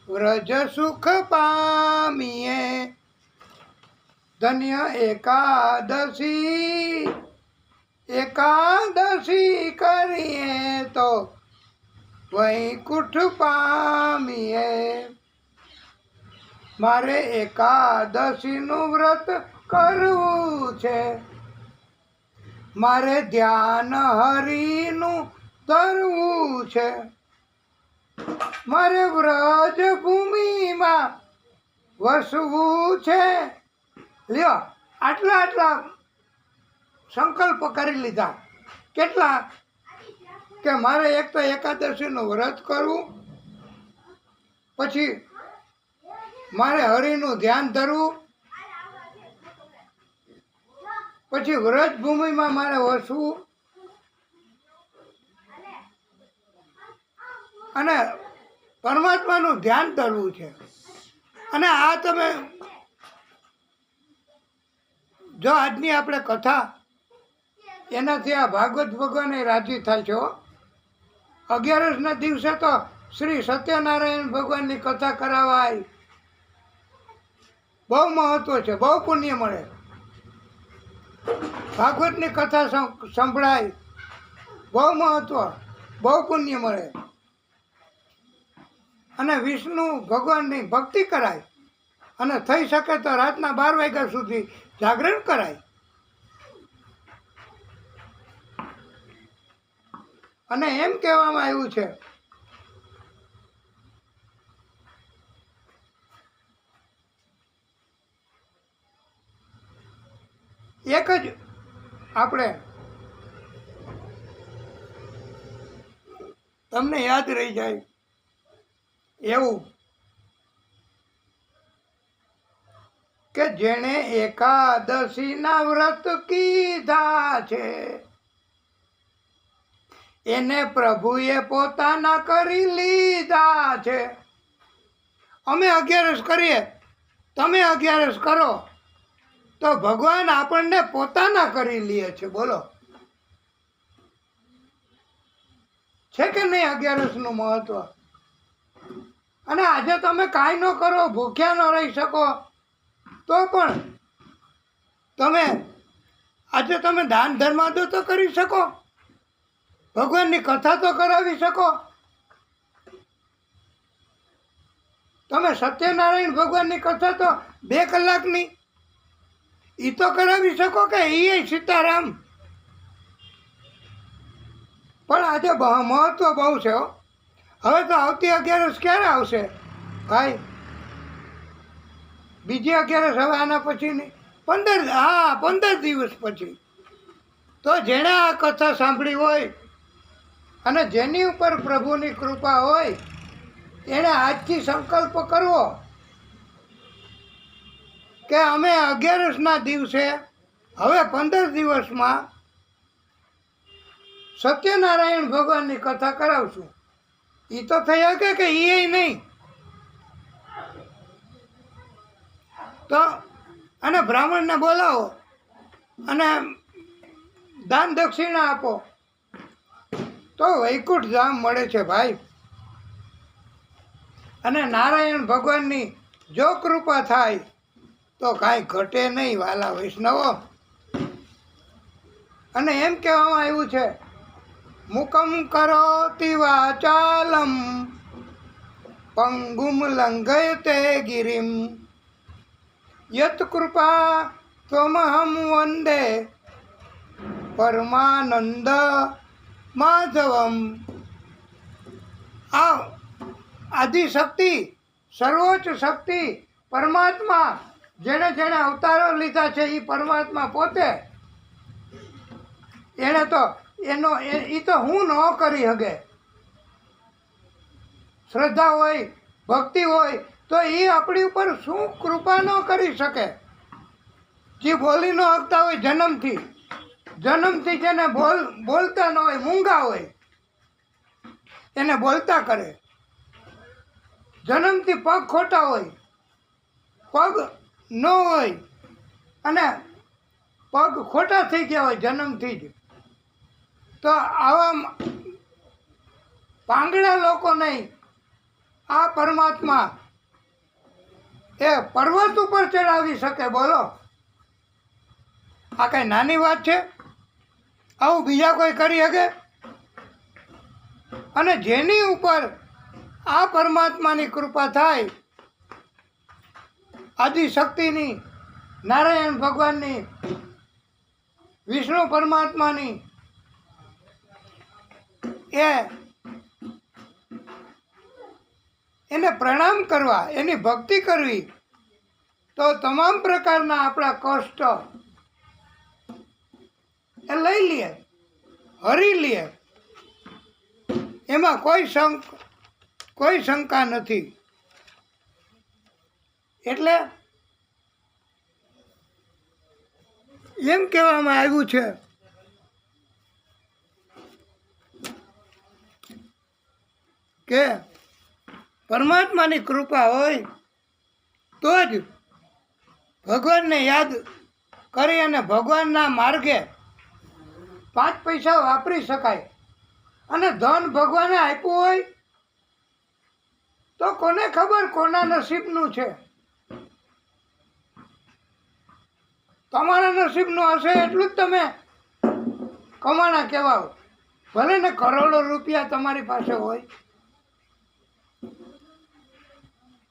વ્રજ સુખ પામીએ. ધન્ય એકાદશી કરીએ તો વૈકુંઠ પામીએ. મારે એકાદશીનું વ્રત કરવું છે, મારે ધ્યાન હરિનું ધરવું છે, મારે વ્રજ ભૂમિમાં વસવું છે. લ્યો, આટલા સંકલ્પ કરી લીધા. કેટલા? કે મારે એક તો એકાદશીનું વ્રત કરવું, પછી મારે હરિનું ધ્યાન ધરવું, પછી વ્રજ ભૂમિમાં મારે વસવું, અને પરમાત્માનું ધ્યાન ધરવું છે. અને આ તમે જો આજની આપણે કથા એનાથી આ ભાગવત ભગવાન રાજી થાય છે. 11ના દિવસે તો શ્રી સત્યનારાયણ ભગવાનની કથા કરાવાય. બહુ મહત્વ છે, બહુ પુણ્ય મળે. ભાગવતની કથા સંભળાય, બહુ મહત્વ, બહુ પુણ્ય મળે. અને વિષ્ણુ ભગવાનની ભક્તિ કરાય, અને થઈ શકે તો રાતના 12 વાગ્યા સુધી જાગરણ કરાય. અને એમ કહેવામાં આવ્યું છે એક જ આપણે તમને યાદ રહી જાય એવું કે જેણે એકાદશીના વ્રત કીધા છે એને પ્રભુએ પોતાના કરી લીધા છે. અમે 11 કરીએ, તમે 11 કરો તો ભગવાન આપણને પોતાના કરી લે છે. બોલો, છે કે નહીં 11નું મહત્વ? અને આજે તમે કાંઈ ન કરો, ભૂખ્યા ન રહી શકો, તો પણ તમે દાન ધર્માદો તો કરી શકો, ભગવાનની કથા તો કરાવી શકો, તમે સત્યનારાયણ ભગવાનની કથા તો 2 કલાકની એ તો કરાવી શકો કે એ સીતારામ. પણ આજે મહત્વ બહુ છે. હવે તો આવતી 11 ક્યારે આવશે ભાઈ? બીજી 11 હવે આના પછીની 15 દિવસ પછી. તો જેણે આ કથા સાંભળી હોય અને જેની ઉપર પ્રભુની કૃપા હોય એણે આજથી સંકલ્પ કરવો કે અમે 11ના દિવસે હવે 15 દિવસમાં સત્યનારાયણ ભગવાનની કથા કરાવશું. એ તો થઈ શકે કે એ નહીં તો અને બ્રાહ્મણને બોલાવો અને દાન દક્ષિણા આપો તો વૈકુંઠ ધામ મળે છે ભાઈ. અને નારાયણ ભગવાનની જો કૃપા થાય તો કાંઈ ઘટે નહીં વાલા વૈષ્ણવો. અને એમ કહેવામાં આવ્યું છે, મુકમ કરોતિ વાચાલમ પંગુમ લંઘયતે ગિરિમ યત કૃપા ત્વમહં વંદે પરમાનંદ માધવમ. આ આદિશક્તિ, સર્વોચ્ચ શક્તિ પરમાત્મા, જેણે જેણે અવતારો લીધા છે એ પરમાત્મા પોતે, એણે તો એ તો હું ન કરી શકે. શ્રદ્ધા હોય, ભક્તિ હોય તો એ આપણી ઉપર શું કૃપા ન કરી શકે? જે બોલી ન શકતા હોય જન્મથી જેને બોલતા ન હોય, મૂંગા હોય, એને બોલતા કરે. જન્મથી પગ ખોટા હોય, પગ ન હોય અને પગ ખોટા થઈ ગયા હોય જન્મથી જ, તો આવા પાંગડા લોકો નહીં આ પરમાત્મા એ પર્વત ઉપર ચડાવી શકે. બોલો, આ કઈ નાની વાત છે? આવું બીજા કોઈ કરી શકે? અને જેની ઉપર આ પરમાત્માની કૃપા થાય, આદિશક્તિની, નારાયણ ભગવાનની, વિષ્ણુ પરમાત્માની, એને પ્રણામ કરવા, એની ભક્તિ કરવી, તો તમામ પ્રકારના આપણા કષ્ટ એ લઈ લે, હરી લે. એમાં કોઈ શંકા નથી. એટલે એમ કહેવામાં આવ્યું છે કે પરમાત્માની કૃપા હોય તો જ ભગવાનને યાદ કરી અને ભગવાનના માર્ગે 5 પૈસા વાપરી શકાય. અને ધન ભગવાને આપ્યું હોય તો કોને ખબર કોના નસીબનું છે? તમારા નસીબનું હશે એટલું જ તમે કમાણા કહેવાઓ. ભલે ને કરોડો રૂપિયા તમારી પાસે હોય,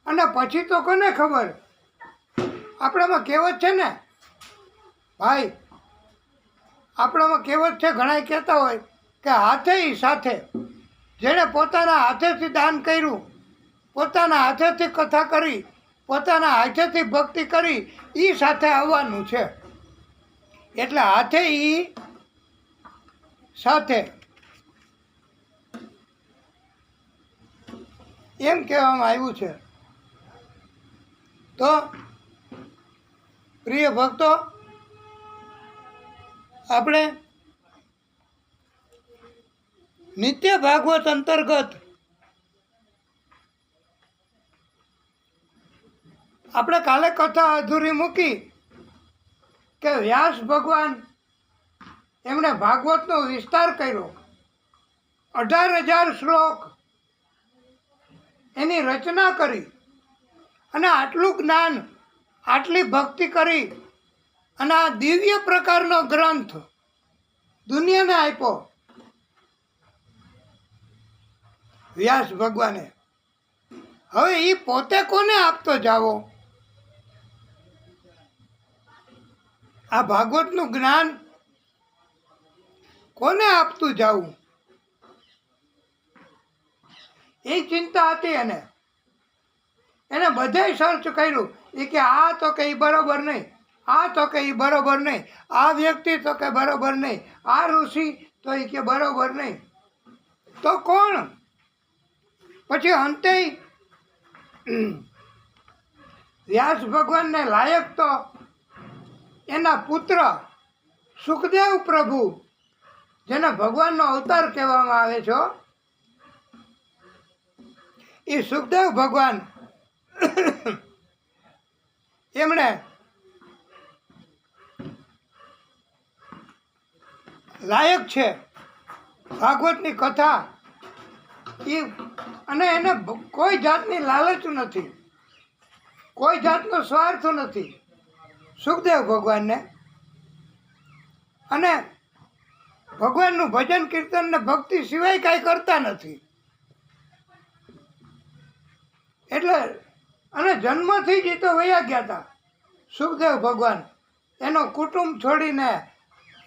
અને પછી તો કોને ખબર? આપણામાં કહેવત છે ને ભાઈ, આપણામાં કહેવત છે, ઘણા કહેતા હોય કે હાથે સાથે. જેણે પોતાના હાથેથી દાન કર્યું, પોતાના હાથેથી કથા કરી, પોતાના હાથેથી ભક્તિ કરી, એ સાથે આવવાનું છે. એટલે હાથે એ સાથે એમ કહેવામાં આવ્યું છે. તો પ્રિય ભક્તો, આપણે નિત્ય ભાગવત અંતર્ગત આપણે કાલે કથા અધૂરી મૂકી કે વ્યાસ ભગવાન એમણે ભાગવતનો વિસ્તાર કર્યો. 18,000 શ્લોક એની રચના કરી અને આટલું જ્ઞાન, આટલી ભક્તિ કરી અને આ દિવ્ય પ્રકારનો ગ્રંથ દુનિયાને આપ્યો વ્યાસ ભગવાને. હવે એ પોતે કોને આપતો જાવો? આ ભાગવતનું જ્ઞાન કોને આપતું જાવું? એ ચિંતા હતી. એને બધાય સર્ચ કર્યું. એ કે આ તો કે એ બરોબર નહીં, આ તો કે એ બરોબર નહીં, આ વ્યક્તિ તો કે બરોબર નહીં, આ ઋષિ તો એ કે બરોબર નહીં. તો કોણ? પછી અંતે વ્યાસ ભગવાનને લાયક તો એના પુત્ર સુખદેવ પ્રભુ, જેને ભગવાનનો અવતાર કહેવામાં આવે છે, એ સુખદેવ ભગવાન એમણે લાયક છે ભાગવતની કથા. અને એને કોઈ જાતની લાલચ નથી, કોઈ જાતનો સ્વાર્થ નથી સુખદેવ ભગવાનને. અને ભગવાનનું ભજન કીર્તન ને ભક્તિ સિવાય કાંઈ કરતા નથી. એટલે અને જન્મથી જ એ તો વયા ગયા હતા સુખદેવ ભગવાન. એનો કુટુંબ છોડીને,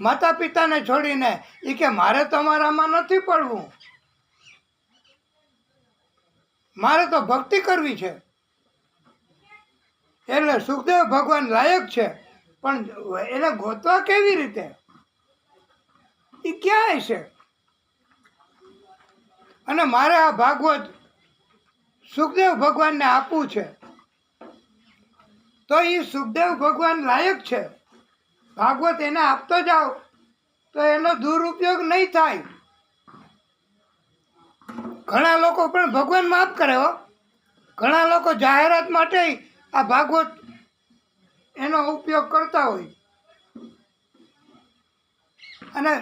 માતા પિતાને છોડીને એ કે મારે તમારામાં નથી પડવું, મારે તો ભક્તિ કરવી છે. એટલે સુખદેવ ભગવાન લાયક છે, પણ એને ગોતવા કેવી રીતે? એ ક્યાંય છે. અને મારે આ ભાગવત સુખદેવ ભગવાનને આપવું છે, તો એ સુખદેવ ભગવાન લાયક છે. ભાગવત એને આપતો જાઓ તો એનો દુરુપયોગ નહીં થાય. ઘણા લોકો પણ ભગવાન માફ કરે હો. ઘણા લોકો જાહેરાત માટે આ ભાગવત એનો ઉપયોગ કરતા હોય અને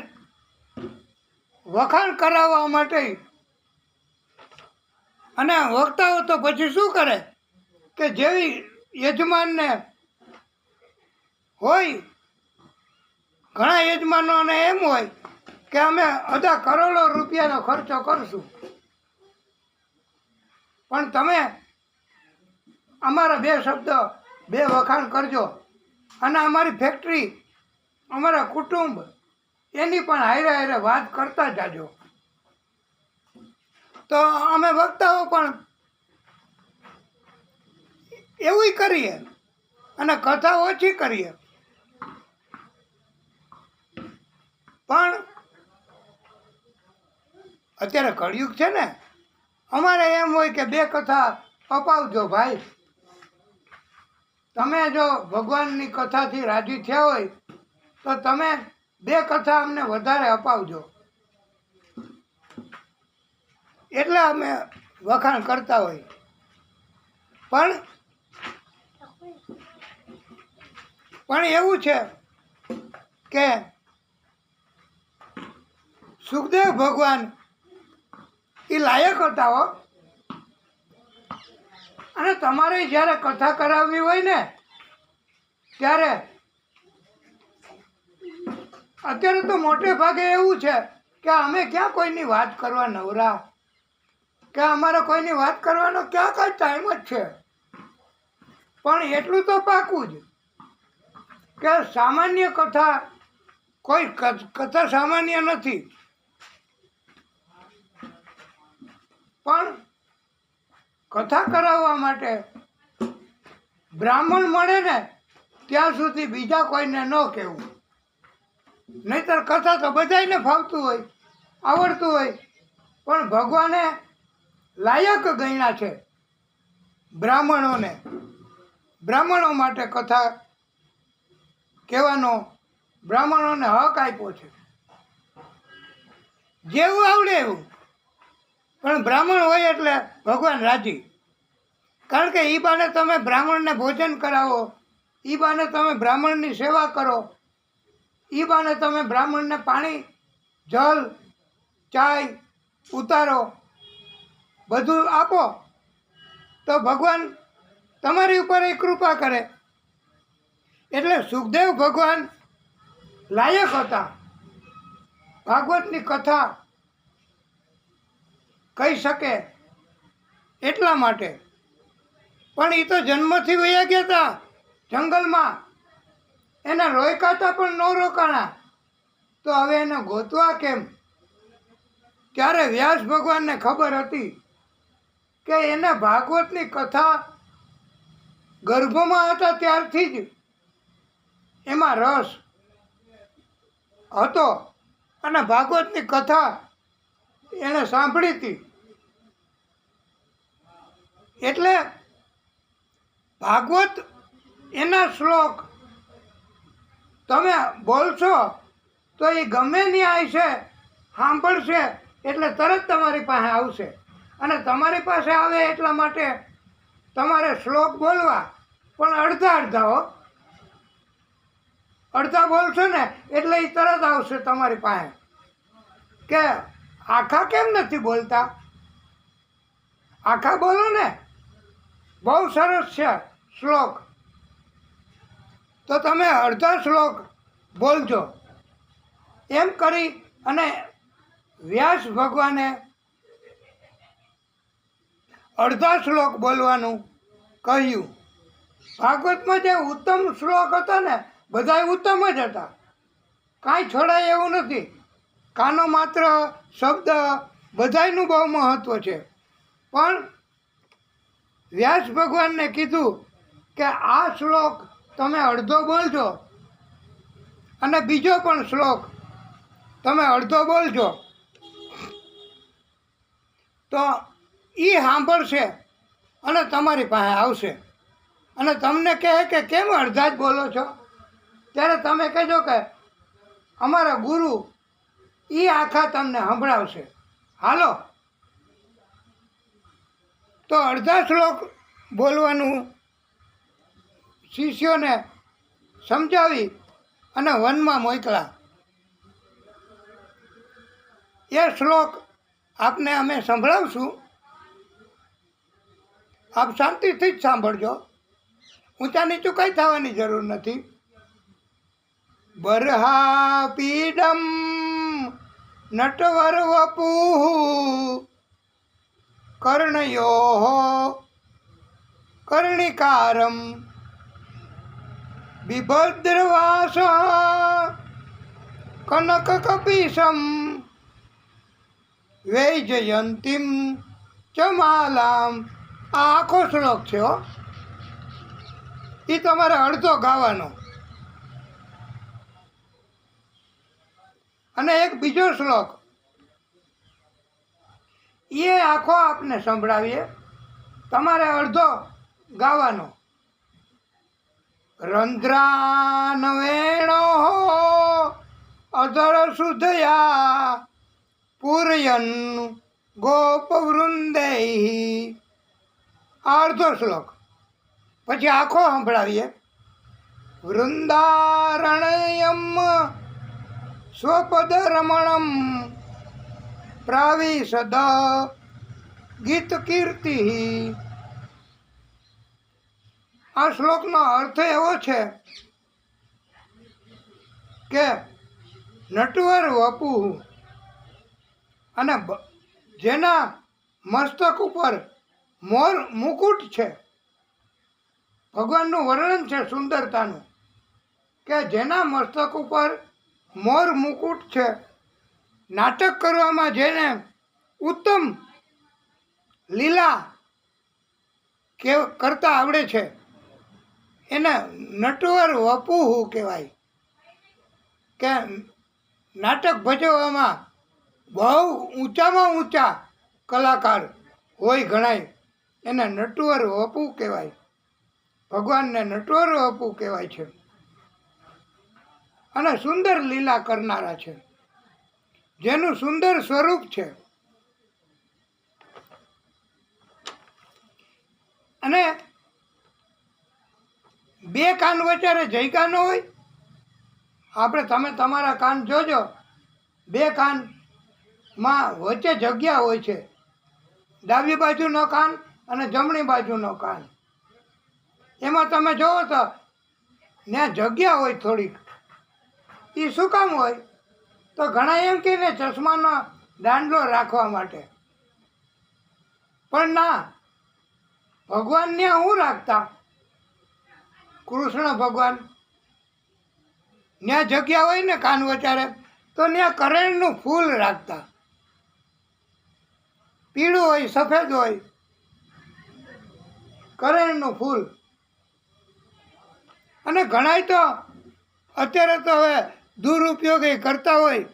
વખાણ કરાવવા માટે. અને વક્તાઓ તો પછી શું કરે કે જેવી યજમાનને હોય, ઘણા યજમાનોને એમ હોય કે અમે અડધા કરોડો રૂપિયાનો ખર્ચો કરશું, પણ તમે અમારા 2 શબ્દ 2 વખાણ કરજો અને અમારી ફેક્ટરી, અમારા કુટુંબ એની પણ હારે હારે વાત કરતા જાજો. તો અમે વક્તાઓ પણ એવું કરીએ અને કથા ઓછી કરીએ. પણ અત્યારે કળિયુગ છે ને, અમારે એમ હોય કે 2 કથા અપાવજો ભાઈ. તમે જો ભગવાનની કથાથી રાજી થયા હોય તો તમે 2 કથા અમને વધારે અપાવજો. એટલે અમે વખાણ કરતા હોય. પણ એવું છે કે સુખદેવ ભગવાન એ લાયક હતા હો. અને તમારે જ્યારે કથા કરાવવી હોય ને, ત્યારે અત્યારે તો મોટે ભાગે એવું છે કે અમે ક્યાં કોઈની વાત કરવા નવરા, કે અમારે કોઈની વાત કરવાનો ક્યાં કાંઈ ટાઈમ જ છે. પણ એટલું તો પાકું જ કે સામાન્ય કથા, કોઈ કથા સામાન્ય નથી. પણ કથા કરાવવા માટે બ્રાહ્મણ મળે ને ત્યાં સુધી બીજા કોઈને ન કહેવું. નહીંતર કથા તો બધાયને ફાવતું હોય, આવડતું હોય, પણ ભગવાને લાયક ગણ્યા છે બ્રાહ્મણોને. બ્રાહ્મણો માટે કથા કહેવાનો બ્રાહ્મણોને હક આપ્યો છે, જેવું આવડે એવું. પણ બ્રાહ્મણ હોય એટલે ભગવાન રાજી. કારણ કે એ બાને તમે બ્રાહ્મણને ભોજન કરાવો, એ બાને તમે બ્રાહ્મણની સેવા કરો, એ બાને તમે બ્રાહ્મણને પાણી, જલ, ચાય, ઉતારો બધું આપો, તો ભગવાન તમારી ઉપર એ કૃપા કરે. એટલે સુખદેવ ભગવાન લાયક હતા ભાગવતની કથા કહી શકે એટલા માટે. પણ એ તો જન્મથી વયા ગયા હતા જંગલમાં, એને રોકાતા પણ ન રોકાણા, તો હવે એને ગોતવા કેમ? ત્યારે વ્યાસ ભગવાનને ખબર હતી કે એને ભાગવતની કથા ગર્ભમાં હતા ત્યારથી જ એમાં રસ હતો અને ભાગવતની કથા એણે સાંભળી હતી. એટલે ભાગવત એના શ્લોક તમે બોલશો તો એ ગમે ત્યાં છે સાંભળશે એટલે તરત તમારી પાસે આવશે. અને તમારી પાસે આવે એટલા માટે તમારે શ્લોક બોલવા પણ અડધા અડધા હો. અડધા બોલશો ને એટલે એ તરત આવશે તમારી પાસે. કે આખા કેમ નથી બોલતા? આખા બોલો ને, બહુ સરસ છે શ્લોક. તો તમે અડધા શ્લોક બોલજો. એમ કરી અને વ્યાસ ભગવાને અડધા શ્લોક બોલવાનું કહ્યું. ભાગવતમાં જે ઉત્તમ શ્લોક હતા ને, બધાય ઉત્તમ જ હતા, કાંઈ છોડાય એવું નથી. કાનો માત્ર શબ્દ બધાયનું બહુ મહત્ત્વ છે. પણ વ્યાસ ભગવાનને કીધું કે આ શ્લોક તમે અડધો બોલજો અને બીજો પણ શ્લોક તમે અડધો બોલજો તો એ સાંભળશે અને તમારી પાસે આવશે અને તમને કહે કે કેમ અડધા જ બોલો છો, ત્યારે તમે કહેજો કે અમારા ગુરુ એ આખા તમને સંભળાવશે, હાલો. તો અડધા શ્લોક બોલવાનું શિષ્યોને સમજાવી અને વનમાં મોકલા. એ શ્લોક આપને અમે સંભળાવશું, આપ શાંતિથી જ સાંભળજો, ઊંચા નીચું કંઈ થવાની જરૂર નથી. બરહા પીડમ નટવર વપુઃ કર્ણયો કર્ણિકારમ બિભદ્રવાસ કનક કપીશમ વૈજયંતીમ ચ માલામ. આ આખો શ્લોક છે હો, એ તમારે અડધો ગાવાનો. અને એક બીજો શ્લોક એ આખો આપને સંભળાવીએ, તમારે અડધો ગાવાનો. રંધ્રાન વેણો અધર સુધયા પૂરયન ગોપવૃંદૈ. અડધો શ્લોક પછી આખો સંભળાવીએ. વૃંદારણયમ સ્વપદ રમણમ પ્રાવિશદ ગીત કીર્તિ. આ શ્લોકનો અર્થ એવો છે કે નટવર વપુ અને જેના મસ્તક ઉપર મોર મુકુટ છે, ભગવાનનું વર્ણન છે સુંદરતાનું, કે જેના મસ્તક ઉપર મોર મુકુટ છે, નાટક કરવામાં જેને ઉત્તમ લીલા કે કરતા આવડે છે, એને નટવર વપુઃ કહેવાય. કે નાટક ભજવવામાં બહુ ઊંચામાં ઊંચા કલાકાર હોય ઘણાય, એને નટવર વપુ કહેવાય. ભગવાનને નટવર વપુ કહેવાય છે અને સુંદર લીલા કરનારા છે, જેનું સુંદર સ્વરૂપ છે. અને બે કાન વચ્ચે જયકા ન હોય. આપણે તમે તમારા કાન જોજો, બે કાનમાં વચ્ચે જગ્યા હોય છે, ડાબી બાજુનો કાન અને જમણી બાજુનો કાન. એમાં તમે જોવો તો ત્યાં જગ્યા હોય થોડીક. એ શું કામ હોય? તો ઘણા એમ કે ને ચશ્માનો દાંડલો રાખવા માટે, પણ ના, ભગવાન ત્યાં શું રાખતા? કૃષ્ણ ભગવાન ત્યાં જગ્યા હોય ને કાન વચારે, તો ત્યાં કરેણનું ફૂલ રાખતા. પીળું હોય, સફેદ હોય, કરેણનું ફૂલ. અને ઘણાય તો અત્યારે તો હવે દુરુપયોગ એ કરતા હોય.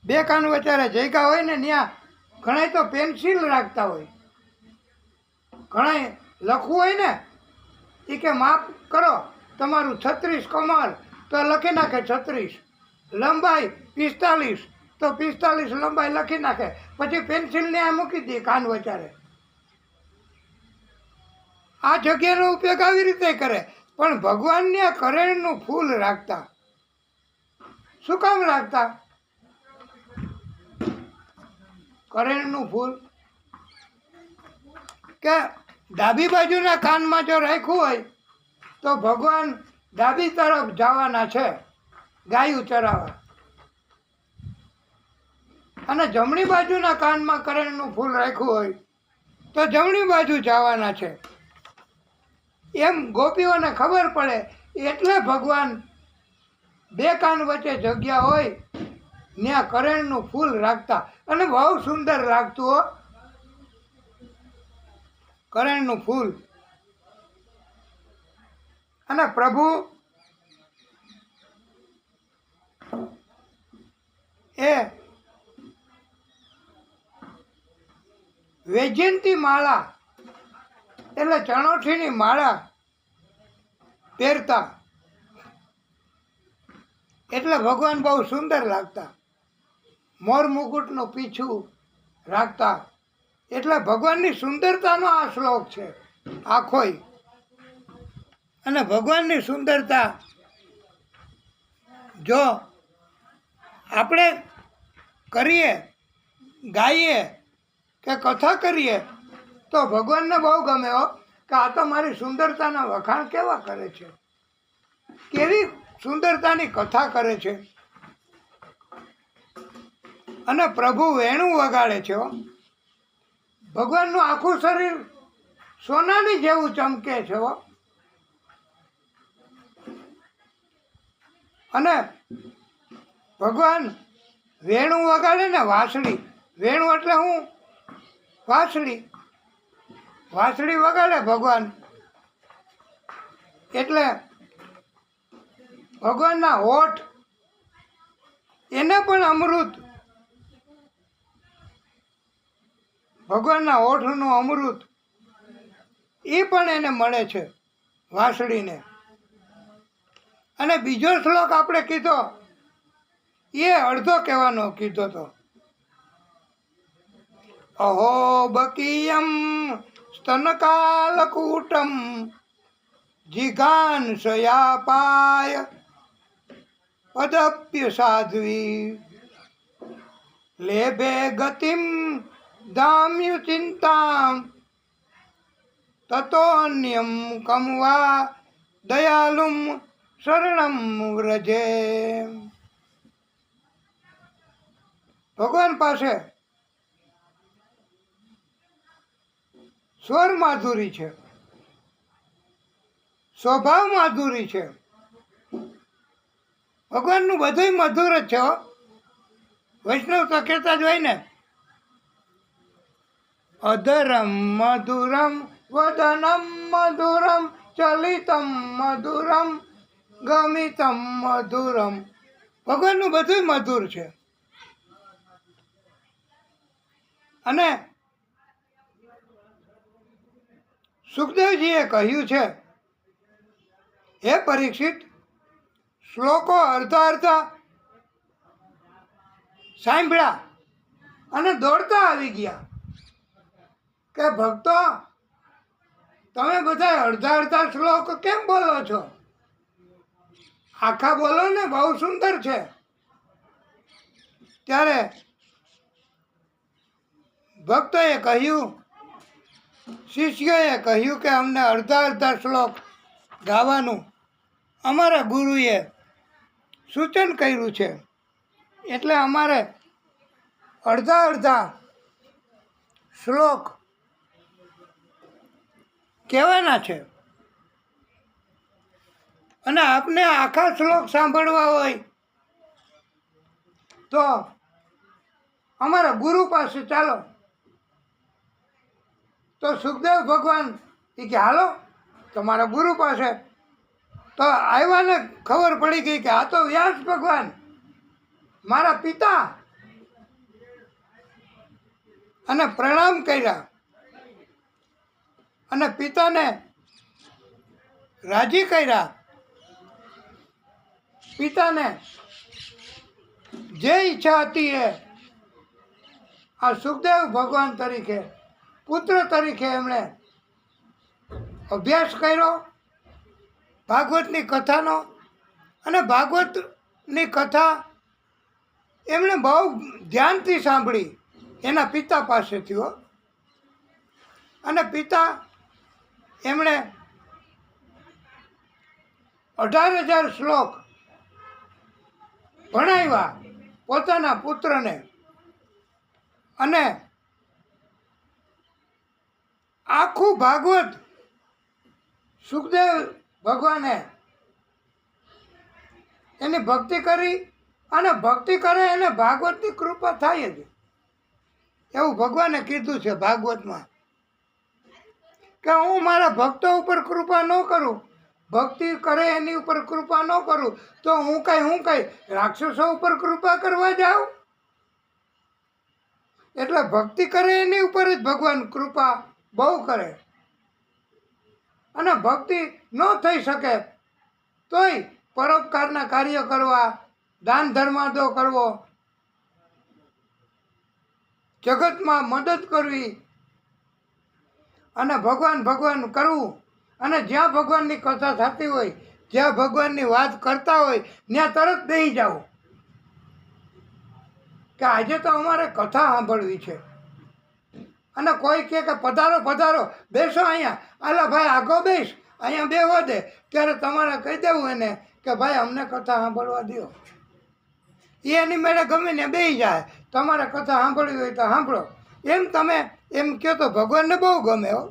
બે કાન વચારે જગ્યા હોય ને ત્યાં ઘણાય તો પેન્સિલ રાખતા હોય. ઘણાય લખવું હોય ને એ કે માપ કરો તમારું 36 કમર, તો લખી નાખે 36, લંબાઈ 45, તો 45 લંબાઈ લખી નાખે. પછી પેન્સિલને આ મૂકી દે કાન વચારે. આ જગ્યાનો ઉપયોગ આવી રીતે કરે. પણ ભગવાનને આ કરેણનું ફૂલ રાખતા. શું કામ રાખતા? કરેણનું ફૂલ કે ડાબી બાજુના કાનમાં જો રાખ્યું હોય તો ભગવાન ડાબી તરફ જવાના છે ગાયું ચરાવવા, અને જમણી બાજુના કાનમાં કરેણનું ફૂલ રાખ્યું હોય તો જમણી બાજુ જવાના છે. એમ ગોપીઓને ખબર પડે એટલે ભગવાન બે કાન વચ્ચે જગ્યા હોય ત્યાં કરેણનું ફૂલ રાખતા. અને બહુ સુંદર લાગતું હો કરેણનું ફૂલ. અને પ્રભુ વૈજયંતી માળા એટલે ચણોઠીની માળા પહેરતા, એટલે ભગવાન બહુ સુંદર લાગતા. મોર મુકુટનું પીછું રાખતા, એટલે ભગવાનની સુંદરતાનો આ શ્લોક છે આખોય. અને ભગવાનની સુંદરતા જો આપણે કરીએ, ગાઈએ કે કથા કરીએ તો ભગવાનને બહુ ગમે હો, કે આ તો મારી સુંદરતાના વખાણ કેવા કરે છે, કેવી સુંદરતાની કથા કરે છે. અને પ્રભુ વેણું વગાડે છે હો. ભગવાનનું આખું શરીર સોનાની જેવું ચમકે છે હો. અને ભગવાન વેણું વગાડે ને, વાંસળી, વેણું એટલે હું વાંસળી, વાંસળી વગાડે ભગવાન, એટલે ભગવાનના હોઠ એને પણ અમૃત, ભગવાનના હોઠનું અમૃત એ પણ એને મળે છે વાંસળીને. અને બીજો શ્લોક આપણે કીધો એ અડધો કહેવાનો કીધો તો, અહો બકીયમ સ્તનકાલકૂટમ જિઘાંસયાપાય પદપ્ય સાધ્વી લેભે ગતિમ દામ્યુ ચિંતામ તતોન્યમ કમવા દયાલુમ શરણમ વ્રજે. ભગવાન પાસે સ્વર માધુરી છે, સ્વભાવ માધુરી છે. ભગવાનનું બધું મધુર જ છે હો. વૈષ્ણવ તો કહેતા જ હોય ને, અધરમ મધુરમ વદનમ મધુરમ ચલિતમ મધુરમ ગમિતમ મધુરમ. ભગવાનનું બધું મધુર છે. અને સુખદેવજીએ કહ્યું છે, હે પરીક્ષિત, શ્લોકો અડધા અડધા સાંભળ્યા અને દોડતા આવી ગયા કે ભક્તો તમે બધા અડધા અડધા શ્લોક કેમ બોલો છો? આખા બોલો ને, બહુ સુંદર છે. ત્યારે ભક્તોએ કહ્યું, શિષ્યોએ કહ્યું કે અમને અડધા અડધા શ્લોક ગાવાનું અમારા ગુરુએ સૂચન કર્યું છે, એટલે અમારે અડધા અડધા શ્લોક કહેવાના છે. અને આપને આખા શ્લોક સાંભળવા હોય તો અમારા ગુરુ પાસે ચાલો. તો સુખદેવ ભગવાન એ કે હાલો તમારા ગુરુ પાસે. તો આવ્યાને ખબર પડી ગઈ કે આ તો વ્યાસ ભગવાન મારા પિતા. અને પ્રણામ કર્યા અને પિતાને રાજી કર્યા. પિતાને જે ઈચ્છા હતી એ આ સુખદેવ ભગવાન તરીકે, પુત્ર તરીકે એમણે અભ્યાસ કર્યો ભાગવતની કથાનો. અને ભાગવતની કથા એમણે બહુ ધ્યાનથી સાંભળી એના પિતા પાસેથી હો. અને પિતા એમણે 18,000 શ્લોક ભણાવ્યા પોતાના પુત્રને. અને આખું ભાગવત સુખદેવ ભગવાને એની ભક્તિ કરી. અને ભક્તિ કરે એને ભાગવતની કૃપા થાય જ, એવું ભગવાને કીધું છે ભાગવતમાં, કે હું મારા ભક્તો ઉપર કૃપા ન કરું, ભક્તિ કરે એની ઉપર કૃપા ન કરું તો હું કઈ રાક્ષસો ઉપર કૃપા કરવા જાઉં? એટલે ભક્તિ કરે એની ઉપર જ ભગવાન કૃપા બહુ કરે. અને ભક્તિ ન થઈ શકે તોય પરોપકારના કાર્ય કરવા, દાન ધર્માદો કરવો, જગતમાં મદદ કરવી અને ભગવાન ભગવાન કરવું. અને જ્યાં ભગવાનની કથા થતી હોય, જ્યાં ભગવાનની વાત કરતા હોય ત્યાં તરત બેસી જાઓ કે આજે તો અમારે કથા સાંભળવી છે. અને કોઈ કહે કે પધારો પધારો, બેસો અહીંયા, આલા ભાઈ આગો બેસ, અહીંયા બેસવા દે, ત્યારે તમારે કહી દેવું એને કે ભાઈ અમને કથા સાંભળવા દો. એ એની મેળે ગમે ને બેસી જાય. તમારે કથા સાંભળવી હોય તો સાંભળો. એમ તમે એમ કહો તો ભગવાનને બહુ ગમે હો.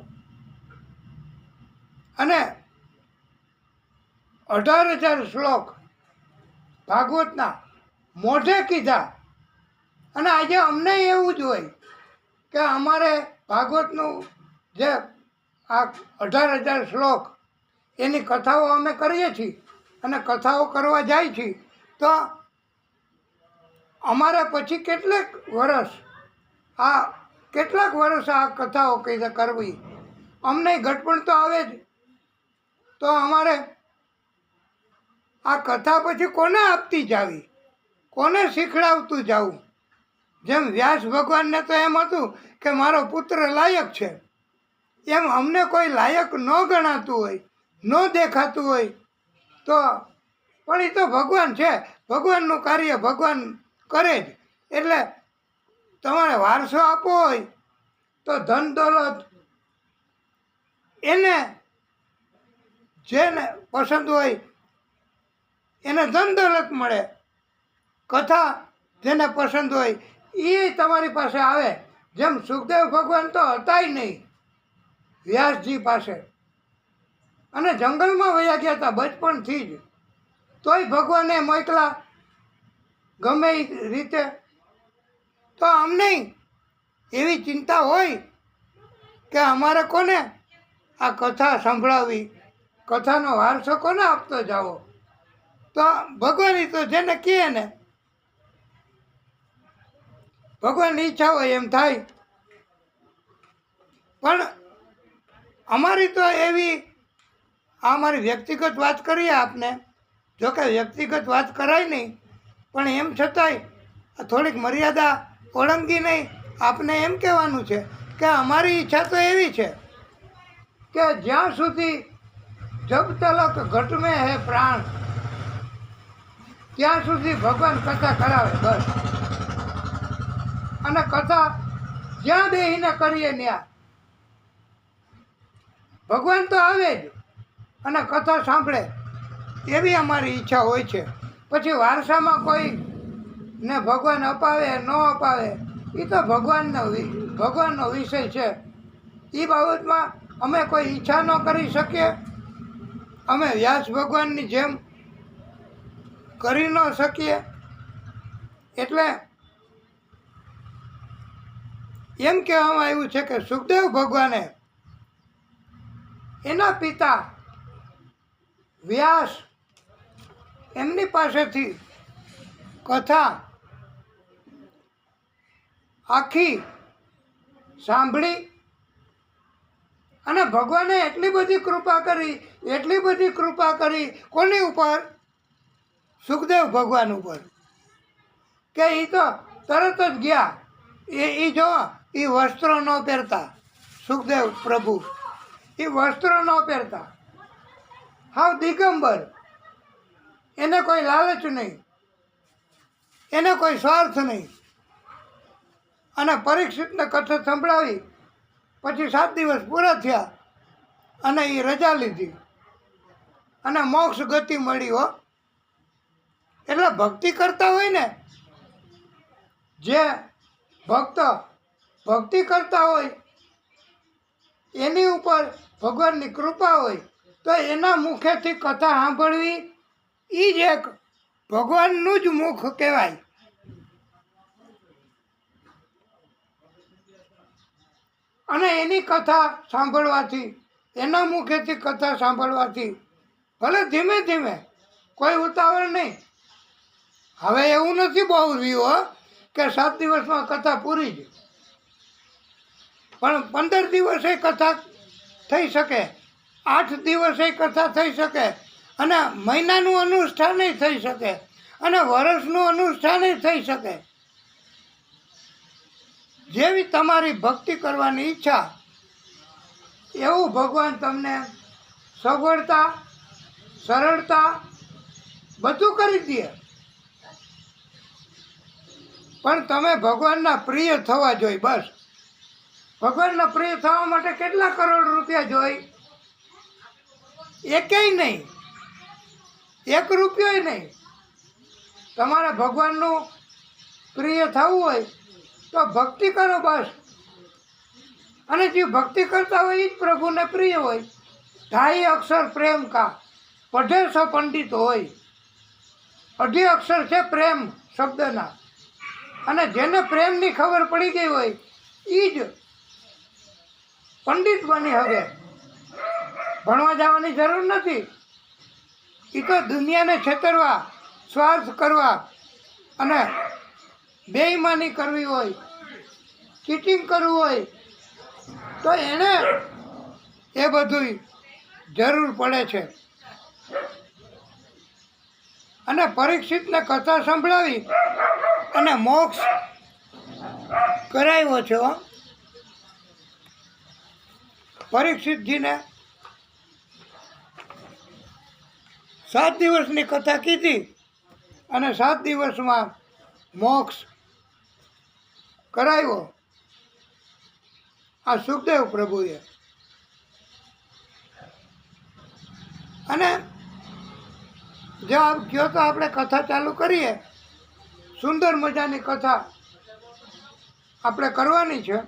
અને 18,000 શ્લોક ભાગવતના મોઢે કીધા. અને આજે અમને એવું જ હોય કે અમારે ભાગવતનું જે આ 18,000 શ્લોક એની કથાઓ અમે કરીએ છીએ અને કથાઓ કરવા જાય છીએ, તો અમારે પછી કેટલાક વર્ષ આ કથાઓ કઈ કરવી, અમને ઘટપણ તો આવે જ. તો અમારે આ કથા પછી કોને આપતી જાવી, કોને શીખડાવતું જવું? જેમ વ્યાસ ભગવાનને તો એમ હતું કે મારો પુત્ર લાયક છે, એમ અમને કોઈ લાયક ન ગણાતું હોય, ન દેખાતું હોય તો પણ એ તો ભગવાન છે, ભગવાનનું કાર્ય ભગવાન કરે જ. એટલે તમારે વારસો આપવો હોય તો ધન દોલત એને જેને પસંદ હોય એને ધન દોલત મળે. કથા જેને પસંદ હોય એ તમારી પાસે આવે. જેમ સુખદેવ ભગવાન તો હતાય નહીં વ્યાસજી પાસે, અને જંગલમાં વયા ગયા હતા બચપણથી જ, તોય ભગવાને મોકલા ગમે એ રીતે. તો અમને એવી ચિંતા હોય કે અમારે કોને આ કથા સંભળાવી, કથાનો વારસો કોને આપતો જાવો? તો ભગવાન તો જેને કહે ને ભગવાનની ઈચ્છા હોય એમ થાય. પણ અમારી તો એવી, આ અમારી વ્યક્તિગત વાત કરીએ આપને, જોકે વ્યક્તિગત વાત કરાય નહીં, પણ એમ છતાંય થોડીક મર્યાદા ઓળંગી નહીં. આપને એમ કહેવાનું છે કે અમારી ઈચ્છા તો એવી છે કે જ્યાં સુધી જબ તલક ઘટ में है પ્રાણ, ત્યાં સુધી ભગવાન કથા કરાવે બસ. અને કથા જ્યાં બેહીને કરીએ ત્યાં ભગવાન તો આવે જ અને કથા સાંભળે, એવી અમારી ઈચ્છા હોય છે. પછી વારસામાં કોઈ ને ભગવાન અપાવે ન અપાવે એ તો ભગવાનનો વિષય છે. એ બાબતમાં અમે કોઈ ઈચ્છા ન કરી શકીએ. અમે વ્યાસ ભગવાનની જેમ કરી ન શકીએ. એટલે એમ કહેવામાં આવ્યું છે કે સુખદેવ ભગવાને એના પિતા વ્યાસ એમની પાસેથી કથા આખી સાંભળી. અને ભગવાને એટલી બધી કૃપા કરી કોની ઉપર? સુખદેવ ભગવાન ઉપર, કે એ તો તરત જ ગયા. એ જો એ વસ્ત્રો ન પહેરતા, સુખદેવ પ્રભુ એ વસ્ત્રો ન પહેરતા, હાવ દિગંબર. એને કોઈ લાલચ નહીં, એને કોઈ સ્વાર્થ નહીં. અને પરીક્ષિતને કથા સંભળાવી પછી 7 દિવસ પૂરા થયા અને એ રજા લીધી અને મોક્ષ ગતિ મળી હો. એટલે ભક્તિ કરતા હોય ને, જે ભક્તિ કરતા હોય એની ઉપર ભગવાનની કૃપા હોય તો એના મુખેથી કથા સાંભળવી એ જ એક ભગવાનનું જ મુખ કહેવાય. અને એની કથા સાંભળવાથી, એના મુખેથી કથા સાંભળવાથી, ભલે ધીમે ધીમે, કોઈ ઉતાવળ નહીં. હવે એવું નથી બહુ રહ્યું કે 7 દિવસમાં કથા પૂરી જ. પણ 15 દિવસે કથા થઈ શકે, 8 દિવસે કથા થઈ શકે, અને મહિનાનું અનુષ્ઠાન થઈ શકે, અને વર્ષનું અનુષ્ઠાન થઈ શકે. જેવી તમારી ભક્તિ કરવાની ઈચ્છા એવું ભગવાન તમને સગવડતા, સરળતા બધું કરી દે. પણ તમે ભગવાનના પ્રિય થવા જોઈએ. બસ ભગવાનના પ્રિય થવા માટે કેટલા કરોડ રૂપિયા જોઈએ? એકેય નહીં, 1 રૂપિયોય નહીં. તમારે ભગવાનનું પ્રિય થવું હોય તો ભક્તિ કરો બસ. અને જે ભક્તિ કરતા હોય એ જ પ્રભુને પ્રિય હોય. 2.5 અક્ષર પ્રેમ કા પઢે સો પંડિત હોય. 2.5 અક્ષર છે પ્રેમ શબ્દના, અને જેને પ્રેમની ખબર પડી ગઈ હોય એ જ પંડિત બની હવે. ભણવા જવાની જરૂર નથી. એ તો દુનિયાને છેતરવા, સ્વાર્થ કરવા અને બેઈમાની કરવી હોય, ચીટિંગ કરવું હોય તો એને એ બધું જરૂર પડે છે. અને પરીક્ષિતને કથા સંભળાવી અને મોક્ષ કરાવ્યો છે. પરીક્ષિતજીને 7 દિવસની કથા કીધી અને 7 દિવસમાં મોક્ષ કરાવ્યો આ સુખદેવ પ્રભુએ. અને જો આપ કહો તો આપણે કથા ચાલુ કરીએ. સુંદર મજાની કથા આપણે કરવાની છે.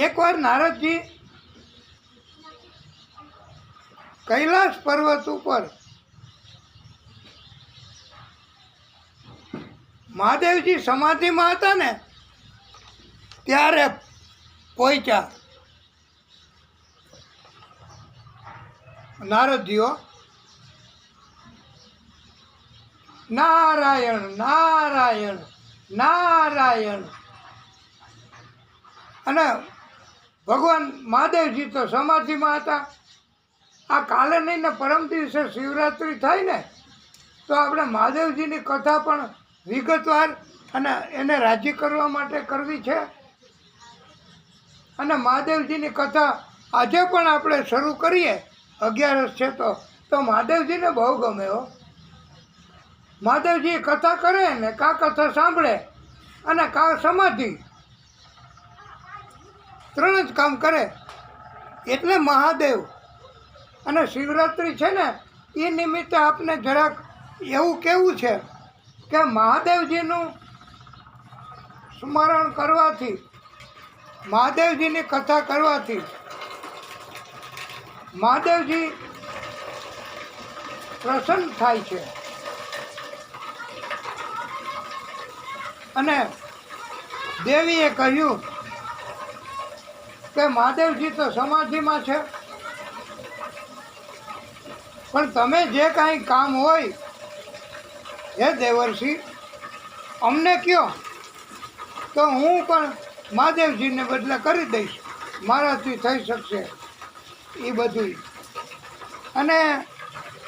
એકવાર નારદજી કૈલાસ પર્વત ઉપર મહાદેવજી સમાધિમાં હતા ને ત્યારે પહોંચ્યા. નારદજીઓ નારાયણ નારાયણ નારાયણ. અને ભગવાન મહાદેવજી તો સમાધિમાં હતા. આ કાલે નહીં ને પરમ દિવસે શિવરાત્રિ થાય ને તો આપણે મહાદેવજીની કથા પણ વિગતવાર અને એને રાજી કરવા માટે કરવી છે. અને મહાદેવજીની કથા આજે પણ આપણે શરૂ કરીએ. 11 છે તો મહાદેવજીને બહુ ગમે હો. મહાદેવજી કથા કરે ને કા કથા સાંભળે અને કા સમાધિ, 3 જ કામ કરે. એટલે મહાદેવ. અને શિવરાત્રિ છે ને એ નિમિત્તે આપને જરાક એવું કહેવું છે કે મહાદેવજીનું સ્મરણ કરવાથી, મહાદેવજીની કથા કરવાથી મહાદેવજી પ્રસન્ન થાય છે. અને દેવીએ કહ્યું કે મહાદેવજી તો સમાધિમાં છે, પણ તમે જે કાંઈ કામ હોય હે દેવર્ષિ અમને કહો તો હું પણ મહાદેવજીને બદલે કરી દઈશ. મારાથી થઈ શકશે એ બધું. અને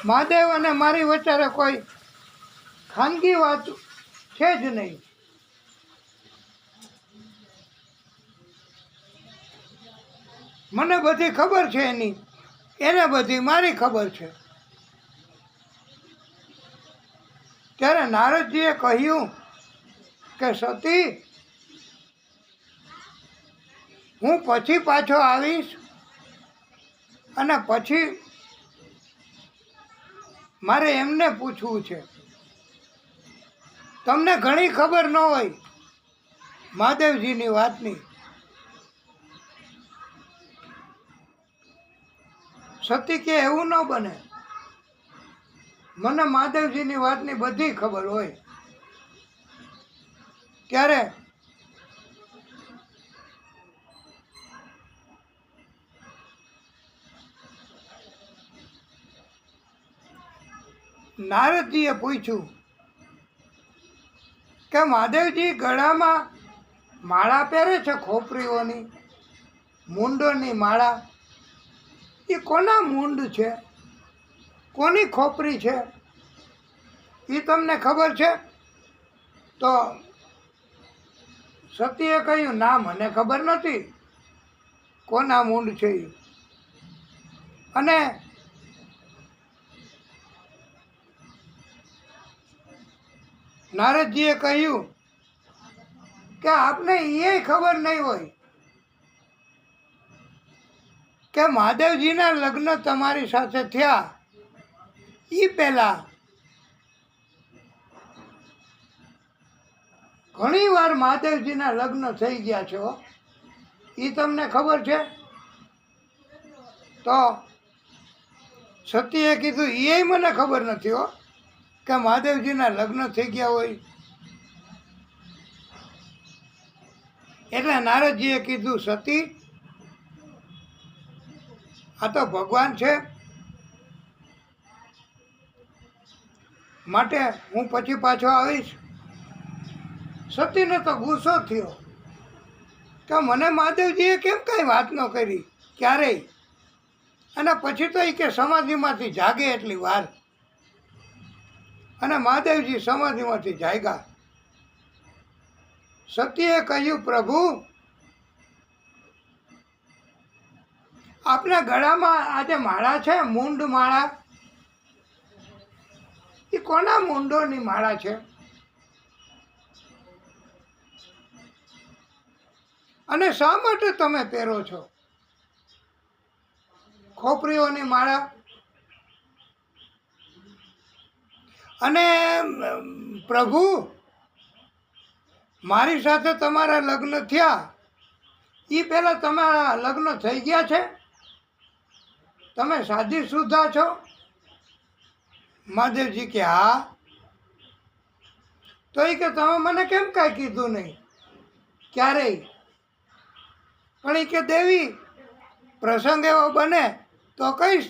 મહાદેવ અને મારી વચ્ચે કોઈ ખાનગી વાત છે જ નહીં. મને બધી ખબર છે એની, એને બધી મારી ખબર છે. ત્યારે નારદજીએ કહ્યું કે સતી, હું પછી પાછો આવીશ અને પછી મારે એમને પૂછવું છે. તમને ઘણી ખબર ન હોય મહાદેવજીની વાતની. સતી કે એવું ન બને, મને મહાદેવજીની વાતની બધી ખબર હોય. ત્યારે નારદજીએ પૂછ્યું કે મહાદેવજી ગળામાં માળા પહેરે છે ખોપરીઓની, મૂંડોની માળા, એ કોના મૂંડ છે, કોની ખોપરી છે, એ તમને ખબર છે? તો સતીએ કહ્યું, ના, મને ખબર નથી કોના મૂંડ છે એ. અને નારદજીએ કહ્યું કે આપને એ ખબર નહીં હોય કે મહાદેવજીના લગ્ન તમારી સાથે થયા એ પહેલાં ઘણી વાર મહાદેવજીના લગ્ન થઈ ગયા છે, એ તમને ખબર છે? તો સતીએ કીધું, એ મને ખબર નથી હો કે મહાદેવજીના લગ્ન થઈ ગયા હોય. એટલે નારદજીએ કીધું, સતી, આ તો ભગવાન છે, માટે હું પછી પાછો આવીશ. સતીને તો ગુસ્સો થયો કે મને મહાદેવજીએ કેમ કાંઈ વાત ન કરી ક્યારેય. અને પછી તો એ કે સમાધિમાંથી જાગે એટલી વાર. અને મહાદેવજી સમાધિમાંથી જાગ્યા. સતીએ કહ્યું, પ્રભુ, આપના ગળામાં આ જે માળા છે, મૂંડ માળા, એ કોના મૂંડોની માળા છે? અને શા માટે તમે પહેરો છો ખોપરીઓની માળા? અને પ્રભુ, મારી સાથે તમારા લગ્ન થયા એ પહેલાં તમારા લગ્ન થઈ ગયા છે? તમે સાદી શુદ્ધા છો? મહાદેવજી કે હા. તો એ કે તમે મને કેમ કાંઈ કીધું નહીં ક્યારેય? પણ એ કે દેવી, પ્રસંગ એવો બને તો કહીશ,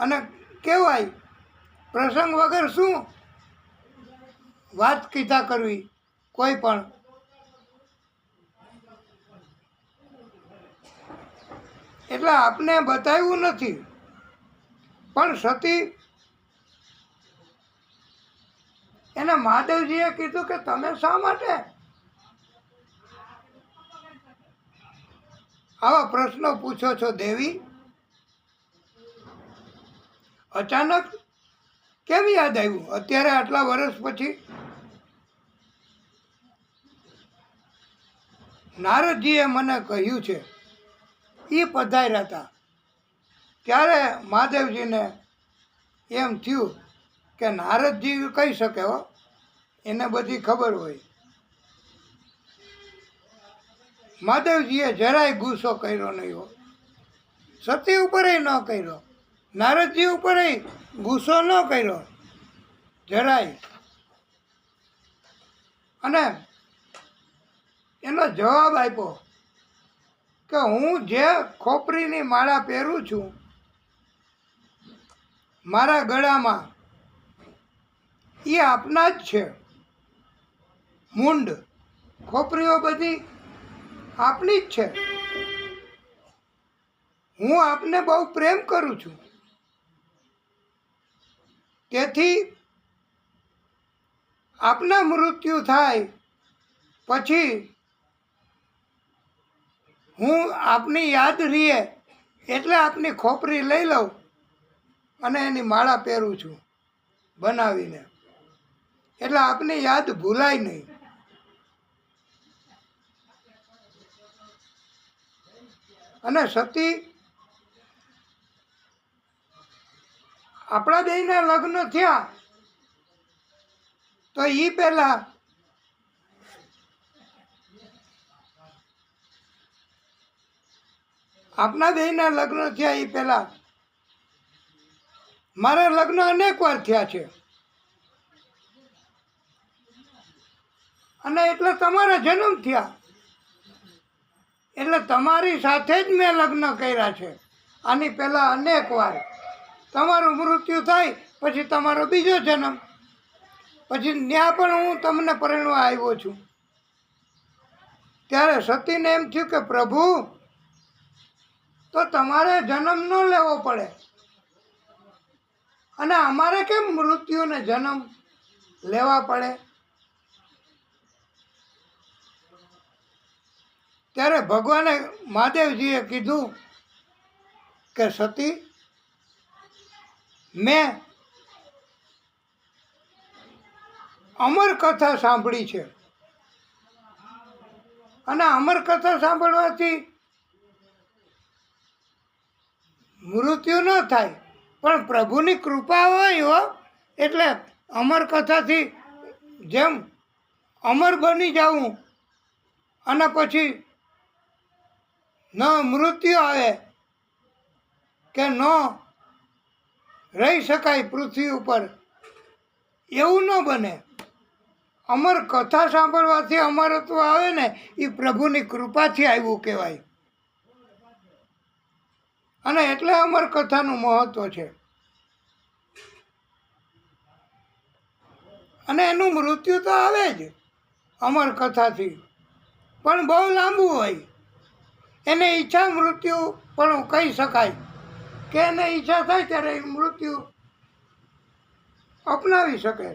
અને કહેવાય, પ્રસંગ વગર શું વાત કીધા કરવી કોઈ પણ. એટલે આપને બતાવ્યું નથી. પણ સતી એને મહાદેવજીએ કીધું કે તમે શા માટે આવા પ્રશ્નો પૂછો છો દેવી? અચાનક કેમ યાદ આવ્યું અત્યારે આટલા વર્ષ પછી? નારદજીએ મને કહ્યું છે, એ પધાર્યા હતા ત્યારે મહાદેવજીને એમ થયું કે નારદજી કહી શકે હો, એને બધી ખબર હોય. મહાદેવજીએ જરાય ગુસ્સો કર્યો નહીં હો, સતી ઉપર ન કર્યો, નારદજી ઉપર ગુસ્સો ન કર્યો જરાય. અને એનો જવાબ આપ્યો કે હું જે ખોપરીની માળા પહેરું છું મારા ગળામાં, એ આપના જ છે. મૂંડ ખોપરીઓ બધી આપની જ છે. હું આપને બહુ પ્રેમ કરું છું, તેથી આપના મૃત્યુ થાય પછી હું આપની યાદ રહીએ એટલે આપની ખોપરી લઈ લઉં અને એની માળા પહેરું છું બનાવીને, એટલે આપની યાદ ભૂલાય નહીં. અને સતી, આપણા બેયના લગ્ન થયા તો એ પહેલાં આપણા બેયના લગ્ન થયા એ પહેલાં મારા લગ્ન અનેક વાર થયા છે, અને એટલે તમારા જન્મ થયા, એટલે તમારી સાથે જ મેં લગ્ન કર્યા છે. આની પહેલાં અનેક વાર તમારું મૃત્યુ થાય પછી તમારો બીજો જન્મ, પછી ત્યાં પણ હું તમને પરણવા આવ્યો છું. ત્યારે સતીને એમ થયું કે પ્રભુ, તો તમારે જન્મ ન લેવો પડે, અને અમારે કેમ મૃત્યુને જન્મ લેવા પડે? ત્યારે ભગવાને મહાદેવજીએ કીધું કે સતી, મેં અમર કથા સાંભળી છે, અને અમર કથા સાંભળવાથી મૃત્યુ ન થાય, પણ પ્રભુની કૃપા હોય હો. એટલે અમર કથાથી જેમ અમર બની જવું, અને પછી ન મૃત્યુ આવે કે ન રહી શકાય પૃથ્વી ઉપર, એવું ન બને. અમર કથા સાંભળવાથી અમરત્વ આવે ને, એ પ્રભુની કૃપાથી આવ્યું કહેવાય. અને એટલે અમર કથાનું મહત્વ છે. અને એનું મૃત્યુ તો આવે જ અમર કથાથી, પણ બહુ લાંબુ હોય. એને ઈચ્છા મૃત્યુ પણ કહી શકાય, કે એને ઈચ્છા થાય ત્યારે મૃત્યુ અપનાવી શકે.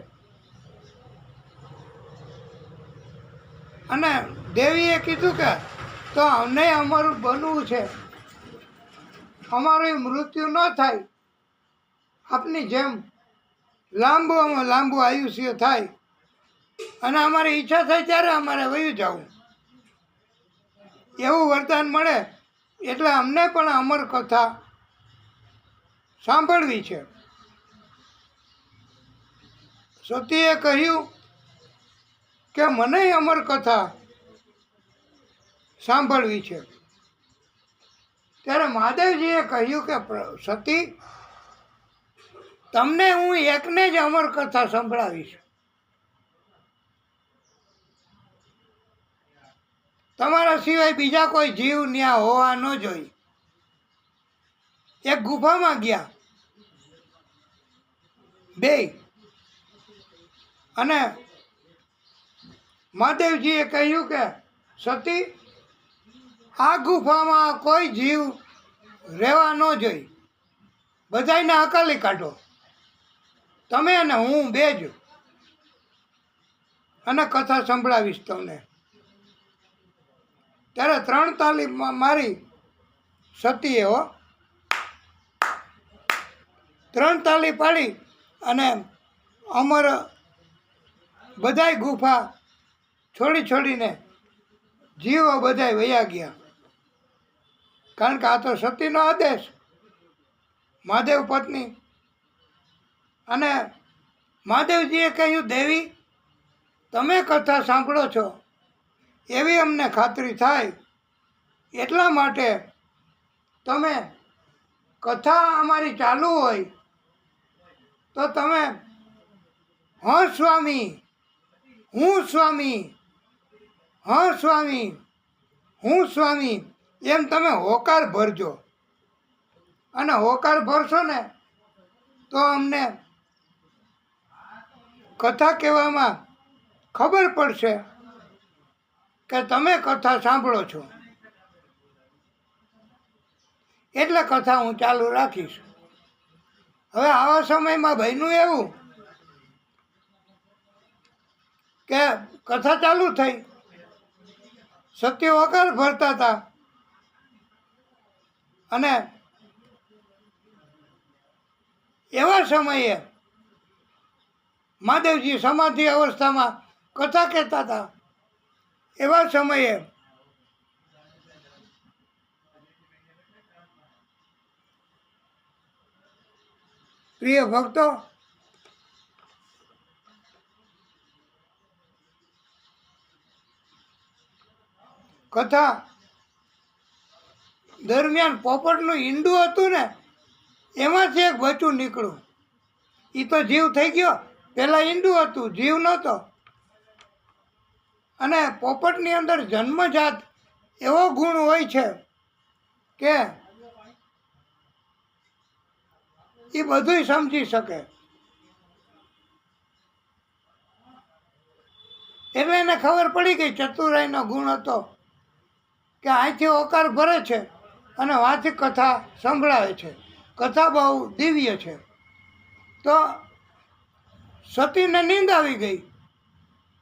અને દેવીએ કીધું કે તો અમને અમારું બનવું છે, અમારું મૃત્યુ ન થાય, આપની જેમ લાંબુમાં લાંબુ આયુષ્ય થાય, અને અમારી ઈચ્છા થાય ત્યારે અમારે વયું જવું, એવું વરદાન મળે. એટલે અમને પણ અમર કથા સાંભળવી છે. સતીએ કહ્યું કે મને અમર કથા સાંભળવી છે. ત્યારે મહાદેવજીએ કહ્યું કે સતી, તમને હું એકને જ અમર કથા સંભળાવીશ. તમારા સિવાય બીજા કોઈ જીવ ત્યાં હોવા ન જોઈએ. એક ગુફામાં ગયા બે, અને મહાદેવજીએ કહ્યું કે સતી, આ ગુફામાં કોઈ જીવ રહેવા ન જોઈએ, બધાને હકાલી કાઢો, તમે અને હું બે જ, અને કથા સંભળાવીશ તમને. ત્યારે 3 તાલી મારી સતીએ, 3 તાલી પાડી, અને અમર બધાય ગુફા છોડીને જીવો બધાય વયા ગયા. કારણ કે આ તો સતીનો આદેશ, મહાદેવ પત્ની. અને મહાદેવજીએ કહ્યું, દેવી, તમે કથા સાંભળો છો એવી અમને ખાતરી થાય, એટલા માટે તમે કથા અમારી ચાલુ હોય તો તમે હા સ્વામી, હું સ્વામી, હા સ્વામી, હું સ્વામી, એમ તમે હોકાર ભરજો. અને હોકાર ભરશો ને તો અમને કથા કહેવામાં ખબર પડશે કે તમે કથા સાંભળો છો. એટલે કથા હું ચાલુ રાખીશ. હવે આવા સમયમાં ભાઈનું એવું કે કથા ચાલુ થઈ, સત્ય વગર ભરતા હતા, અને એવા સમયે મહાદેવજી સમાધિ અવસ્થામાં કથા કહેતા હતા. એવા સમયે પ્રિય ભક્તો, કથા દરમિયાન પોપટનું ઈંડું હતું ને, એમાંથી એક બચ્ચું નીકળ્યું. એ તો જીવ થઈ ગયો, પહેલાં ઈંડું હતું, જીવ નહોતો. અને પોપટની અંદર જન્મજાત એવો ગુણ હોય છે કે એ બધુંય સમજી શકે. એટલે એને ખબર પડી ગઈ, ચતુરાઈનો ગુણ હતો કે અહીંથી ઓકાર ભરે છે અને વાંચી કથા સંભળાવે છે. કથા બહુ દિવ્ય છે. તો સતીને નીંદ આવી ગઈ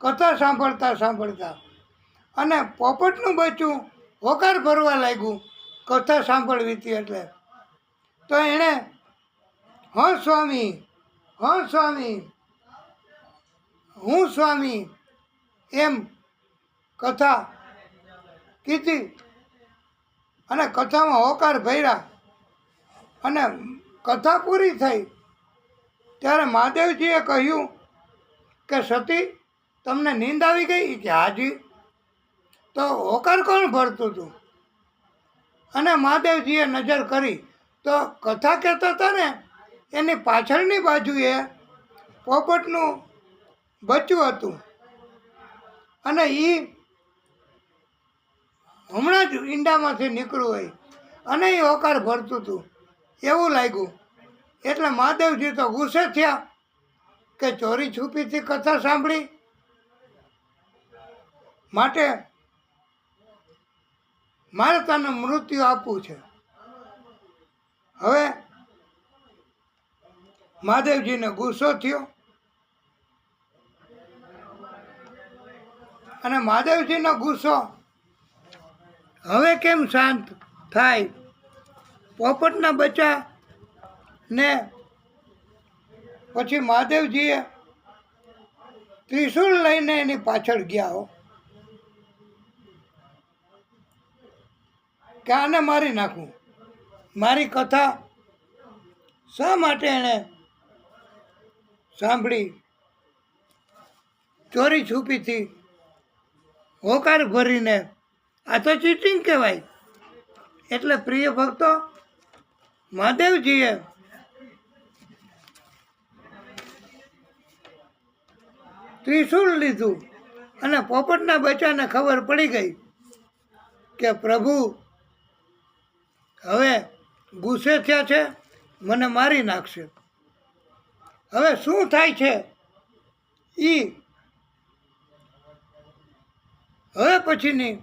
કથા સાંભળતા સાંભળતા, અને પોપટનું બચ્ચું હોકાર ભરવા લાગ્યું કથા સાંભળવી હતી એટલે. તો એણે હા સ્વામી, હા સ્વામી, હું સ્વામી એમ કથા કીધી અને કથામાં હોકાર ભર્યા. અને કથા પૂરી થઈ ત્યારે મહાદેવજીએ કહ્યું કે સતી, તમને નીંદ આવી ગઈ? કે હાજી. તો હોકાર કોણ ભરતું હતું? અને મહાદેવજીએ નજર કરી તો કથા કહેતા હતા ને એની પાછળની બાજુએ પોપટનું બચ્ચું હતું, અને એ હમણાં જ ઈંડામાંથી નીકળ્યું હોય અને એ હોકાર ભરતું હતું એવું લાગ્યું. એટલે મહાદેવજી તો ગુસ્સે થયા કે ચોરી છુપીથી કથા સાંભળી, માટે મારે તને મૃત્યુ આપવું છે. હવે મહાદેવજીને ગુસ્સો થયો અને મહાદેવજીનો ગુસ્સો હવે કેમ શાંત થાય? પોપટના બચ્ચા ને પછી મહાદેવજીએ ત્રિશૂળ લઈને એની પાછળ ગયા હો કે આને મારી નાખું. મારી કથા શા માટે એણે સાંભળી? ચોરી છુપીથી હોકાર ભરીને, આ તો ચીટિંગ કહેવાય. એટલે પ્રિય ભક્તો, મહાદેવજીએ ત્રિશૂળ લીધું અને પોપટના બચ્ચાને ખબર પડી ગઈ કે પ્રભુ હવે ગુસ્સે થયા છે, મને મારી નાખશે. હવે શું થાય છે હવે પછીની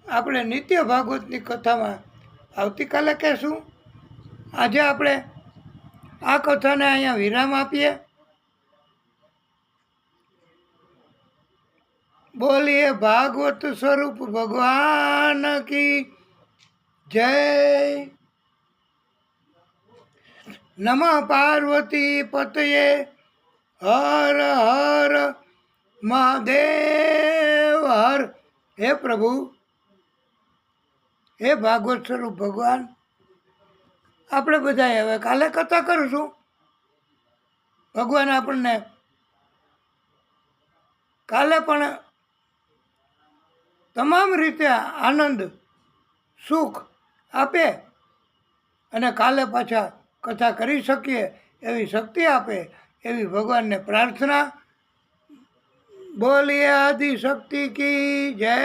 આપણે નિત્ય ભાગવતની કથામાં આવતીકાલે કહેશું. આજે આપણે આ કથાને અહીંયા વિરામ આપીએ. બોલીએ ભાગવત સ્વરૂપ ભગવાન કી જય. નમઃ પાર્વતી પતયે હર હર મહાદેવ હર. હે પ્રભુ, હે ભાગવત સ્વરૂપ ભગવાન, આપણે બધાએ હવે કાલે કથા કરીશું. ભગવાન આપણને કાલે પણ તમામ રીતે આનંદ સુખ આપે અને કાલે પાછા કથા કરી શકીએ એવી શક્તિ આપે એવી ભગવાનને પ્રાર્થના. બોલીએ આદિ શક્તિ કી જય.